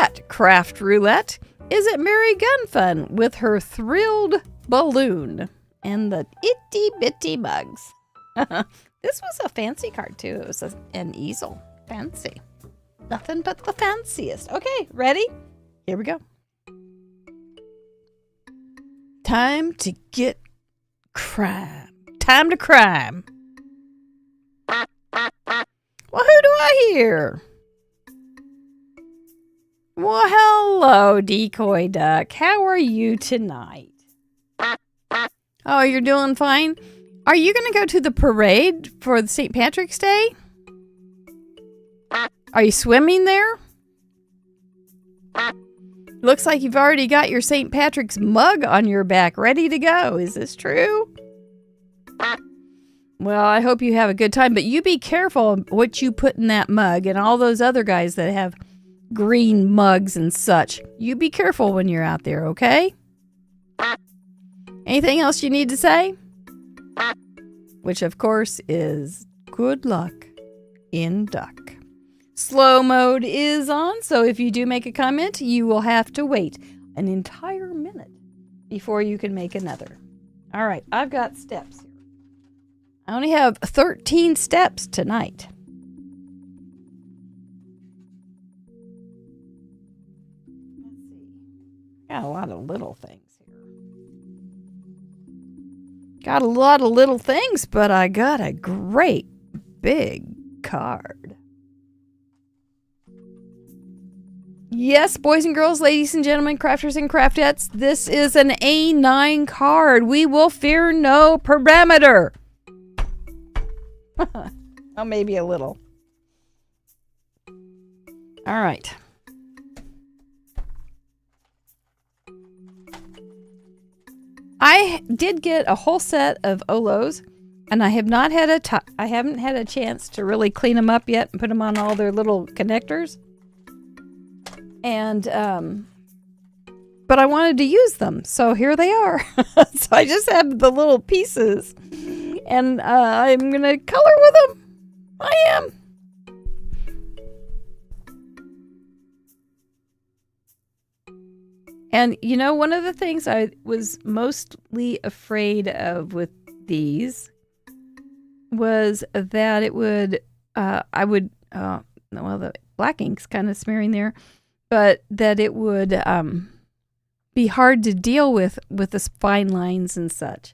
at Craft Roulette is at Merry Gun Fun with her thrilled balloon and the itty bitty mugs. This was a fancy card too. It was an easel. Fancy. Nothing but the fanciest. Okay, ready? Here we go. Time to get crime. Time to crime. Well, who do I hear? Well, hello, decoy duck. How are you tonight? Oh, you're doing fine? Are you going to go to the parade for the St. Patrick's Day? Are you swimming there? Looks like you've already got your St. Patrick's mug on your back, ready to go. Is this true? Well, I hope you have a good time, but you be careful what you put in that mug and all those other guys that have green mugs and such. You be careful when you're out there, okay? Anything else you need to say? Which, of course, is good luck in duck. Slow mode is on, so if you do make a comment, you will have to wait an entire minute before you can make another. All right, I've got steps here. I only have 13 steps tonight. Let's see. Got a lot of little things here. Got a lot of little things, but I got a great big card. Yes, boys and girls, ladies and gentlemen, crafters and craftettes, this is an A9 card. We will fear no parameter. Oh, maybe a little. All right. I did get a whole set of Olos, and I haven't had a chance to really clean them up yet and put them on all their little connectors. And, but I wanted to use them, so here they are. So I just have the little pieces, and I'm going to color with them. I am. And, you know, one of the things I was mostly afraid of with these was that it would, well, the black ink's kind of smearing there, but that it would be hard to deal with the fine lines and such.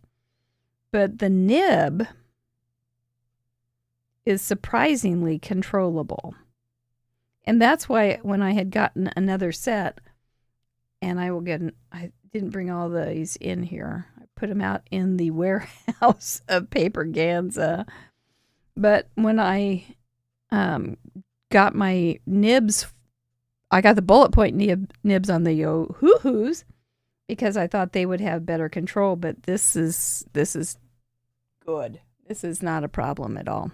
But the nib is surprisingly controllable. And that's why when I had gotten another set, and I didn't bring all these in here. I put them out in the warehouse of Paper Ganza. But when I got my nibs, I got the bullet point nibs on the Yo-Hoo-Hoos because I thought they would have better control. But this is good. This is not a problem at all.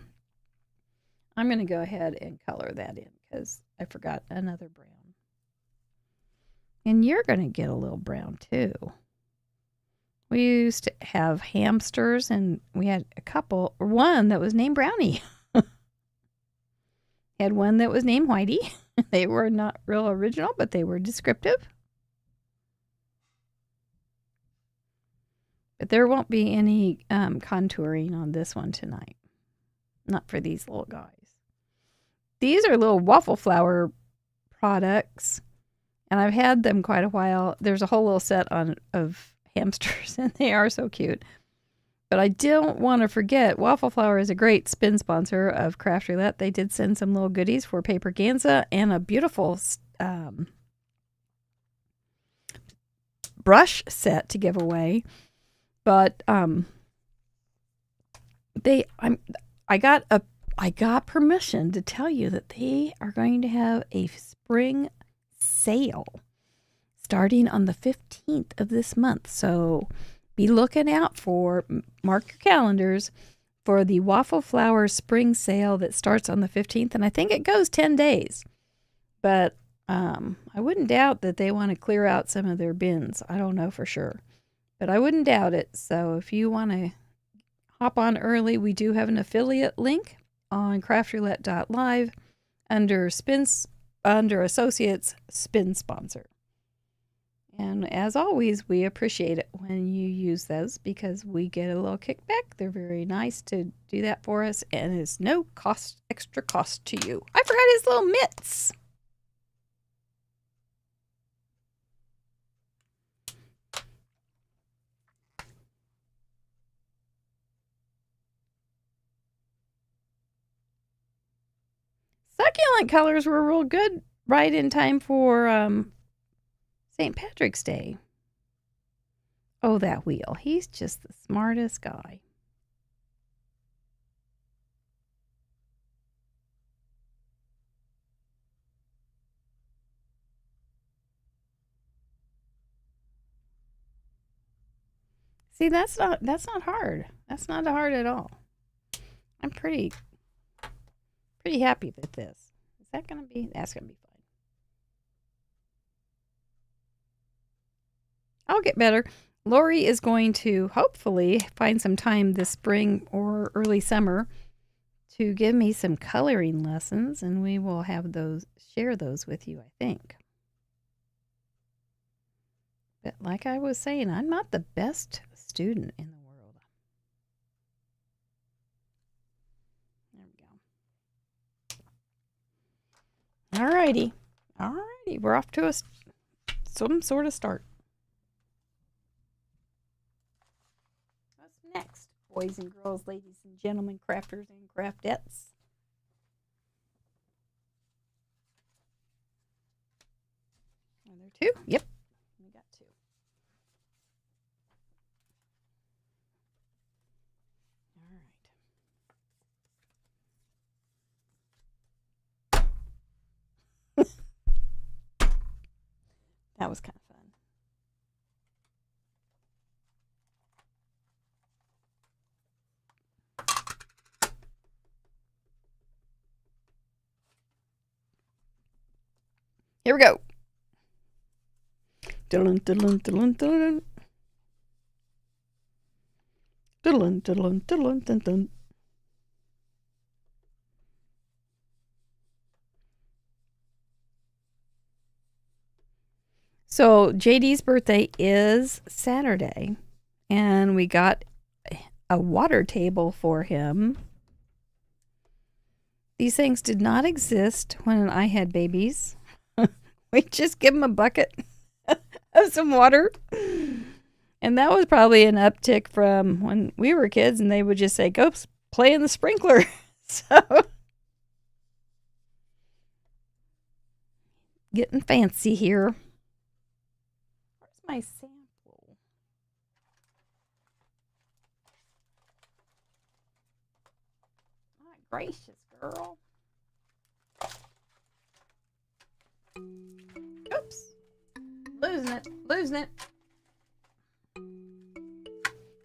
I'm going to go ahead and color that in because I forgot another brown. And you're going to get a little brown too. We used to have hamsters, and we had one that was named Brownie. Had one that was named Whitey. They were not real original, but they were descriptive. But there won't be any contouring on this one tonight. Not for these little guys. These are little waffle flower products. And I've had them quite a while. There's a whole little set of hamsters, and they are so cute. But I don't want to forget, Waffle Flower is a great spin sponsor of Craft Roulette. They did send some little goodies for Paper Ganza and a beautiful brush set to give away. But I got permission to tell you that they are going to have a spring sale starting on the 15th of this month. So be looking out mark your calendars for the Waffle Flower spring sale that starts on the 15th. And I think it goes 10 days. But I wouldn't doubt that they want to clear out some of their bins. I don't know for sure. But I wouldn't doubt it. So if you want to hop on early, we do have an affiliate link on craftroulette.live under Associates Spin Sponsor. And as always, we appreciate it when you use those because we get a little kickback. They're very nice to do that for us, and it's no extra cost to you. I forgot his little mitts. Succulent colors were real good right in time for St. Patrick's Day. Oh, that wheel. He's just the smartest guy. See, that's not hard. That's not hard at all. I'm pretty happy with this. Is that gonna be? That's gonna be fine. I'll get better. Lori is going to hopefully find some time this spring or early summer to give me some coloring lessons, and we will share those with you, I think. But like I was saying, I'm not the best student in the world. There we go. Alrighty. We're off to some sort of start. What's next, boys and girls, ladies and gentlemen, crafters and craftettes? Are there two? Yep. We got two. All right. That was kind of fun. Here we go. Dun, dun, dun, dun, dun. Dun, dun, dun, dun, dun, dun. So JD's birthday is Saturday, and we got a water table for him. These things did not exist when I had babies. We just give them a bucket of some water. And that was probably an uptick from when we were kids and they would just say, go play in the sprinkler. So getting fancy here. Where's my sample? My gracious, girl. Oops. Losing it.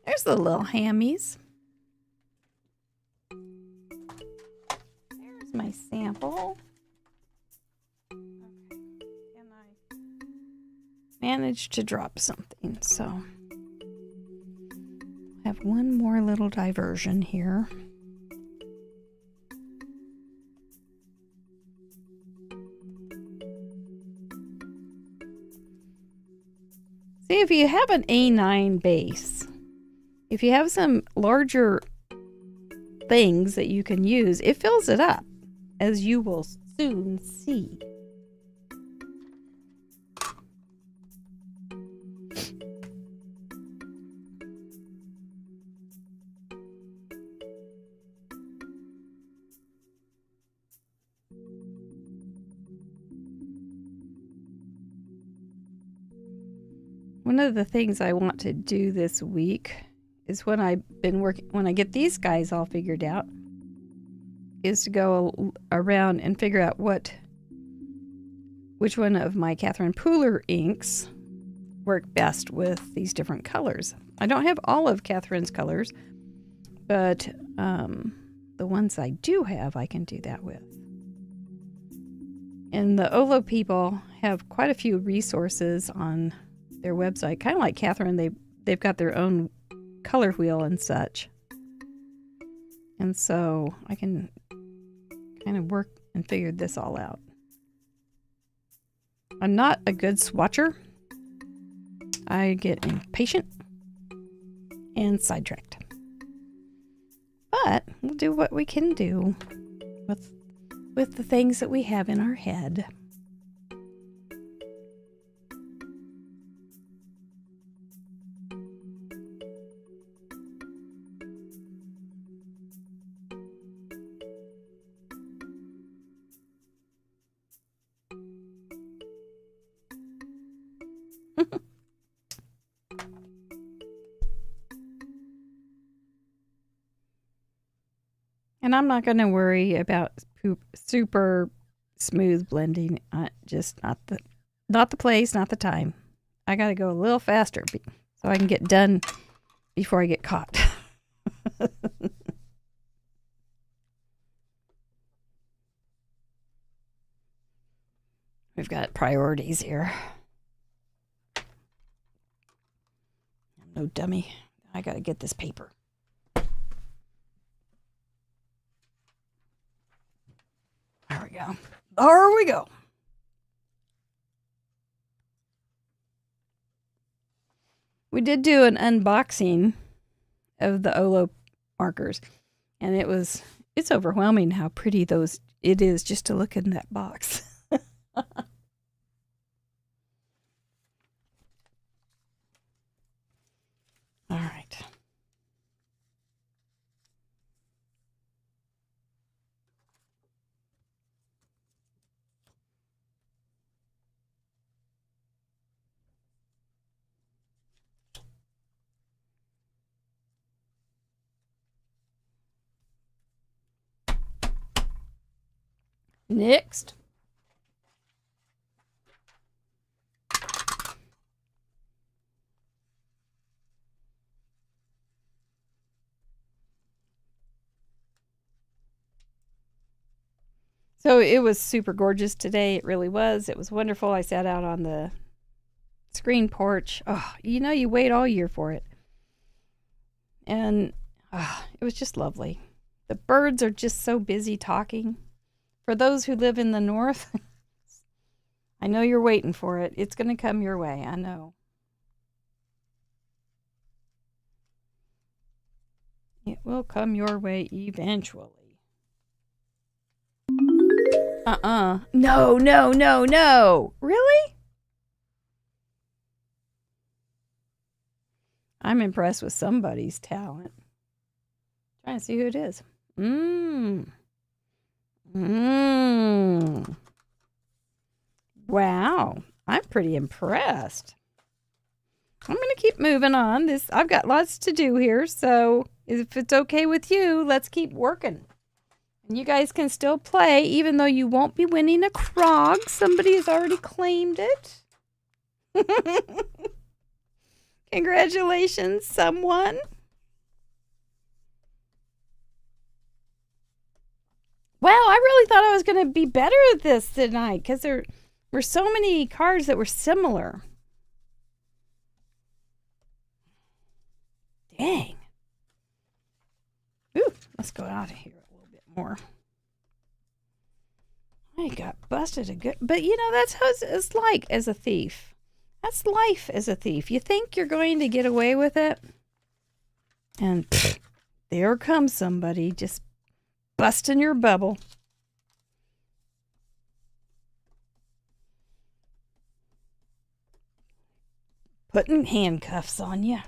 There's the little hammies. There's my sample. Okay. And I managed to drop something, so I have one more little diversion here. See, if you have an A9 base, if you have some larger things that you can use, it fills it up, as you will soon see. One of the things I want to do this week is when I get these guys all figured out, is to go around and figure out which one of my Catherine Pooler inks work best with these different colors. I don't have all of Catherine's colors, but the ones I do have, I can do that with. And the Olo people have quite a few resources on their website, kind of like Catherine. They've got their own color wheel and such, and so I can kind of work and figure this all out. I'm not a good swatcher, I get impatient and sidetracked. But we'll do what we can do with the things that we have in our head. And I'm not going to worry about super smooth blending. Just not the place, not the time. I got to go a little faster so I can get done before I get caught. We've got priorities here. I'm no dummy. I got to get this paper. There we go. There we go. We did do an unboxing of the Olo markers, and it's overwhelming how pretty it is just to look in that box. All right. Next. So it was super gorgeous today. It really was. It was wonderful. I sat out on the screen porch. Oh, you wait all year for it. And it was just lovely. The birds are just so busy talking. For those who live in the north, I know you're waiting for it. It's going to come your way. I know. It will come your way eventually. No. Really? I'm impressed with somebody's talent. Trying to see who it is. Wow. I'm pretty impressed. I'm going to keep moving on. I've got lots to do here, so if it's okay with you, let's keep working. And you guys can still play, even though you won't be winning a Krog. Somebody has already claimed it. Congratulations, someone. Wow, I really thought I was going to be better at this tonight because there were so many cards that were similar. Dang. Ooh, let's go out of here a little bit more. I got busted a good... But, that's how it's like as a thief. That's life as a thief. You think you're going to get away with it? And there comes somebody just busting your bubble. Putting handcuffs on you.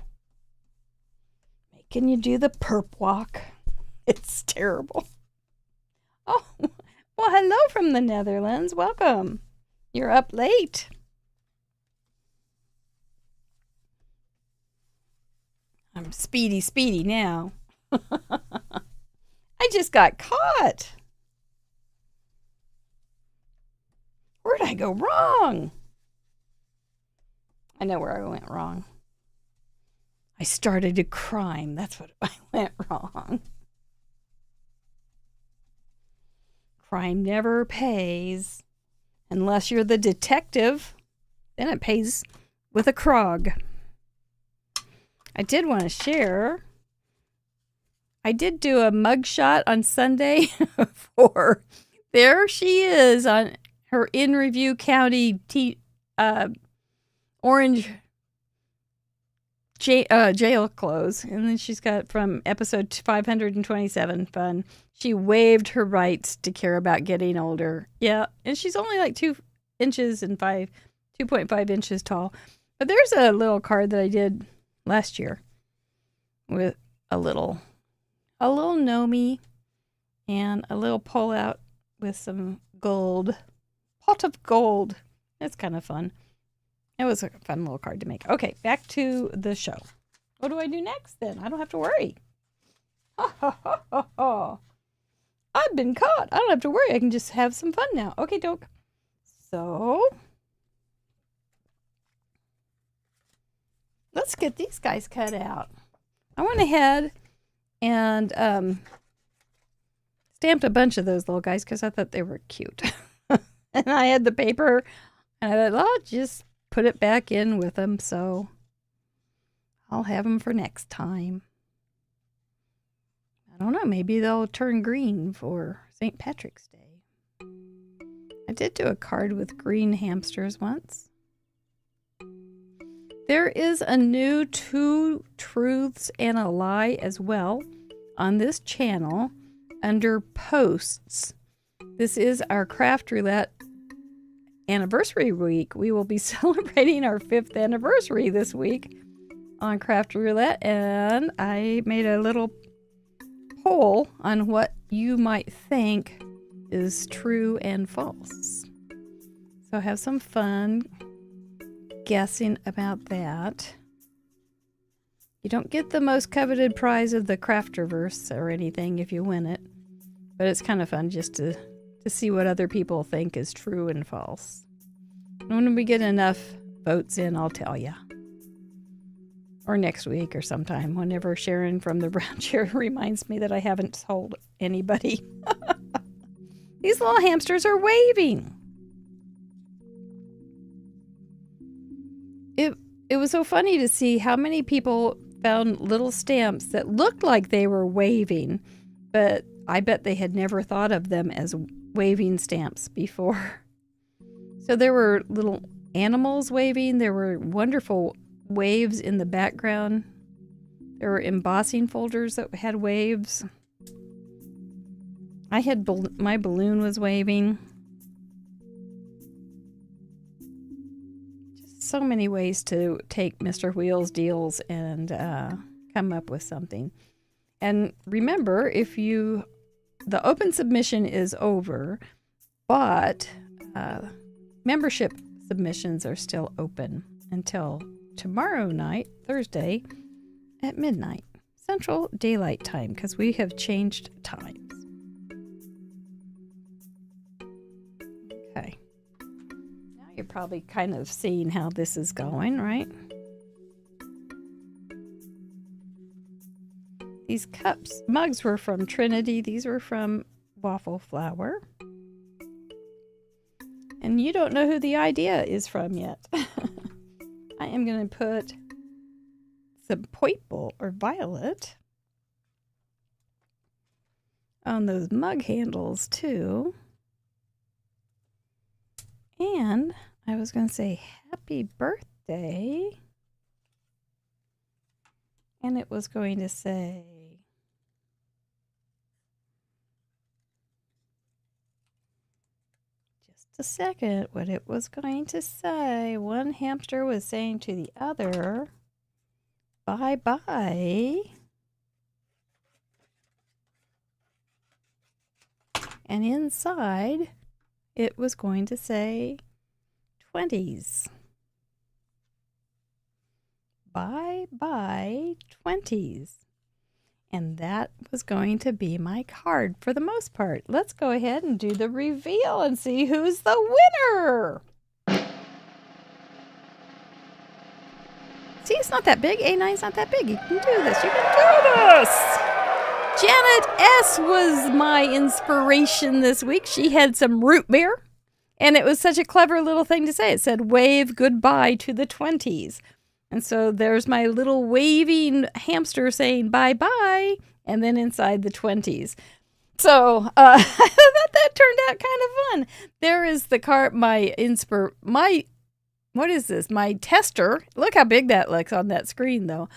Making you do the perp walk. It's terrible. Oh, well, hello from the Netherlands. Welcome. You're up late. I'm speedy now. I just got caught. Where'd I go wrong? I know where I went wrong. I started a crime. That's what I went wrong. Crime never pays. Unless you're the detective, then it pays with a Krog. I did want to share. I did do a mugshot on Sunday for, there she is on her in Review County orange jail clothes. And then she's got from episode 527, fun. She waived her rights to care about getting older. Yeah, and she's only like 2.5 inches tall. But there's a little card that I did last year with a little Nomi and a little pullout with some gold, pot of gold. That's kind of fun. It was a fun little card to make. Okay, back to the show. What do I do next then? I don't have to worry. Ha ha ha ha ha. I've been caught. I don't have to worry. I can just have some fun now. Okay, doke. So let's get these guys cut out. I went ahead and stamped a bunch of those little guys because I thought they were cute. And I had the paper, and I thought, I'll just put it back in with them, so I'll have them for next time. I don't know, maybe they'll turn green for St. Patrick's Day. I did do a card with green hamsters once. There is a new 2 truths and a lie as well on this channel under posts. This is our Craft Roulette anniversary week. We will be celebrating our 5th anniversary this week on Craft Roulette, and I made a little poll on what you might think is true and false. So have some fun guessing about that. You don't get the most coveted prize of the Crafterverse or anything if you win it, but it's kind of fun just to see what other people think is true and false. And when we get enough votes in, I'll tell you. Or next week or sometime, whenever Sharon from the Brown Chair reminds me that I haven't told anybody. These little hamsters are waving. It was so funny to see how many people found little stamps that looked like they were waving, but I bet they had never thought of them as waving stamps before. So there were little animals waving. There were wonderful waves in the background. There were embossing folders that had waves. I had my balloon was waving. Just so many ways to take Mr. Wheels deals and come up with something. And remember, the open submission is over, but membership submissions are still open until tomorrow night, Thursday, at midnight, Central Daylight Time, because we have changed times. Okay. Now you're probably kind of seeing how this is going, right? These mugs were from Trinity. These were from Waffle Flower. And you don't know who the idea is from yet. I am going to put some purple or violet on those mug handles too. And I was going to say happy birthday. And it was going to say a second what it was going to say. One hamster was saying to the other, bye-bye. And inside, it was going to say 20s. Bye-bye 20s. And that was going to be my card for the most part. Let's go ahead and do the reveal and see who's the winner. See, it's not that big. A9's not that big. You can do this. You can do this. Janet S. was my inspiration this week. She had some root beer, and it was such a clever little thing to say. It said, wave goodbye to the 20s. And so there's my little waving hamster saying bye-bye, and then inside the 20s. So I thought that turned out kind of fun. There is the card, my what is this? My tester. Look how big that looks on that screen, though.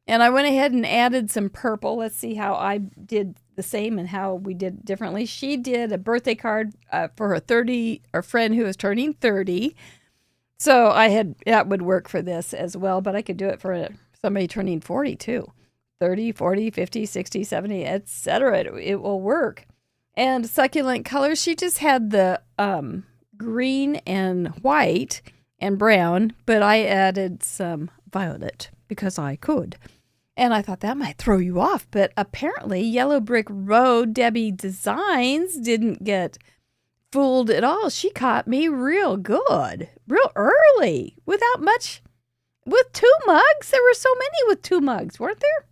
And I went ahead and added some purple. Let's see how I did the same and how we did differently. She did a birthday card for her friend who was turning 30. So that would work for this as well, but I could do it for somebody turning 40 too. 30, 40, 50, 60, 70, etc. It will work. And succulent colors, she just had the green and white and brown, but I added some violet because I could. And I thought that might throw you off, but apparently Yellow Brick Road, Debbie Designs, didn't get fooled at all. She caught me real good, real early, without much, with 2 mugs. There were so many with 2 mugs, weren't there?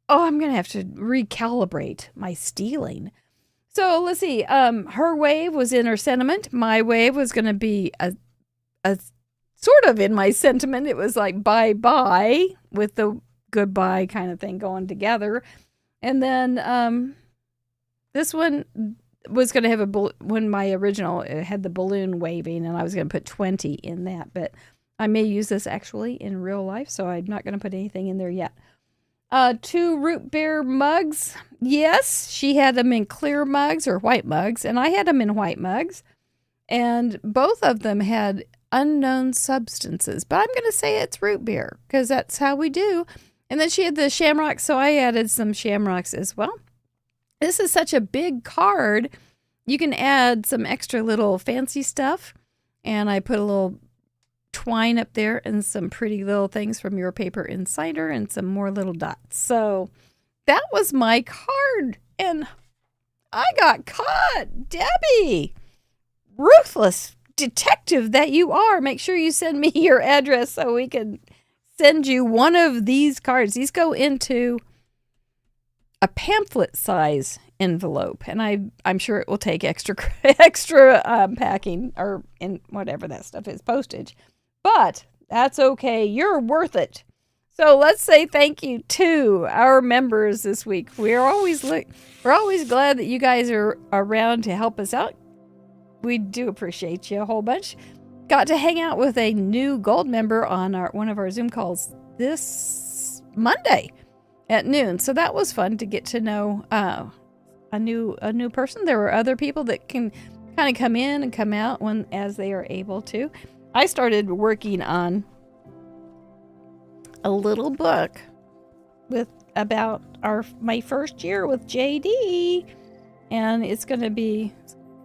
Oh, I'm going to have to recalibrate my stealing. So let's see. Her wave was in her sentiment. My wave was going to be a sort of in my sentiment. It was like bye-bye with the goodbye kind of thing going together. And then this one was going to have when my original it had the balloon waving, and I was going to put 20 in that. But I may use this actually in real life, so I'm not going to put anything in there yet. 2 root beer mugs. Yes, she had them in clear mugs or white mugs, and I had them in white mugs. And both of them had unknown substances, but I'm going to say it's root beer because that's how we do. And then she had the shamrocks, so I added some shamrocks as well. This is such a big card. You can add some extra little fancy stuff. And I put a little twine up there and some pretty little things from Your Paper Insider and some more little dots. So that was my card. And I got caught. Debbie, ruthless detective that you are. Make sure you send me your address so we can send you one of these cards. These go into a pamphlet size envelope, and I'm sure it will take extra packing or in whatever that stuff is, postage, but that's okay. You're worth it. So let's say thank you to our members this week. We're always glad that you guys are around to help us out. We do appreciate you a whole bunch. Got to hang out with a new gold member on one of our Zoom calls this Monday at noon. So that was fun to get to know a new person. There were other people that can kind of come in and come out as they are able to. I started working on a little book about my first year with JD, and it's going to be.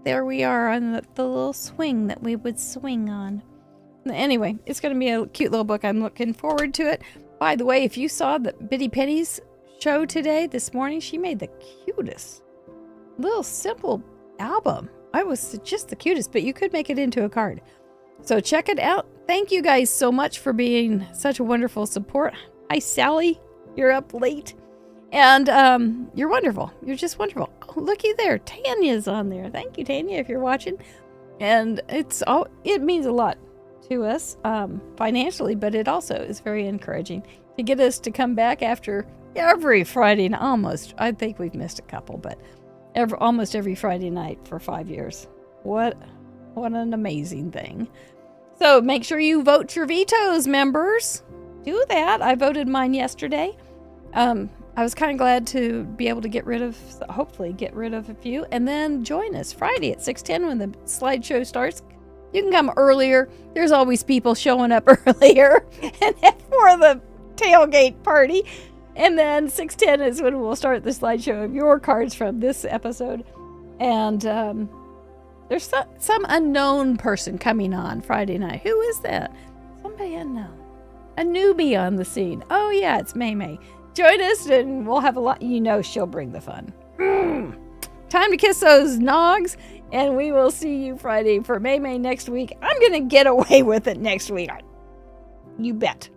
There we are on the little swing that we would swing on. Anyway, it's going to be a cute little book. I'm looking forward to it. By the way, if you saw the Bitty Penny's show this morning, she made the cutest little simple album. I was just the cutest, but you could make it into a card. So check it out. Thank you guys so much for being such a wonderful support. Hi, Sally. You're up late. And you're wonderful. You're just wonderful. Oh, looky there. Tanya's on there. Thank you, Tanya, if you're watching. And it means a lot to us financially, but it also is very encouraging to get us to come back after every Friday. I think we've missed a couple, but almost every Friday night for 5 years. What an amazing thing. So make sure you vote your vetoes, members. Do that. I voted mine yesterday. I was kind of glad to be able to hopefully get rid of a few, and then join us Friday at 6:10 when the slideshow starts. You can come earlier. There's always people showing up earlier and for the tailgate party. And then 6:10 is when we'll start the slideshow of your cards from this episode. And there's some unknown person coming on Friday night. Who is that? Somebody unknown. A newbie on the scene. Oh, yeah, it's May May. Join us and we'll have a lot. She'll bring the fun. Time to kiss those nogs, and we will see you Friday for May May next week. I'm going to get away with it next week. You bet.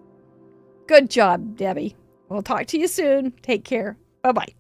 Good job, Debbie. We'll talk to you soon. Take care. Bye-bye.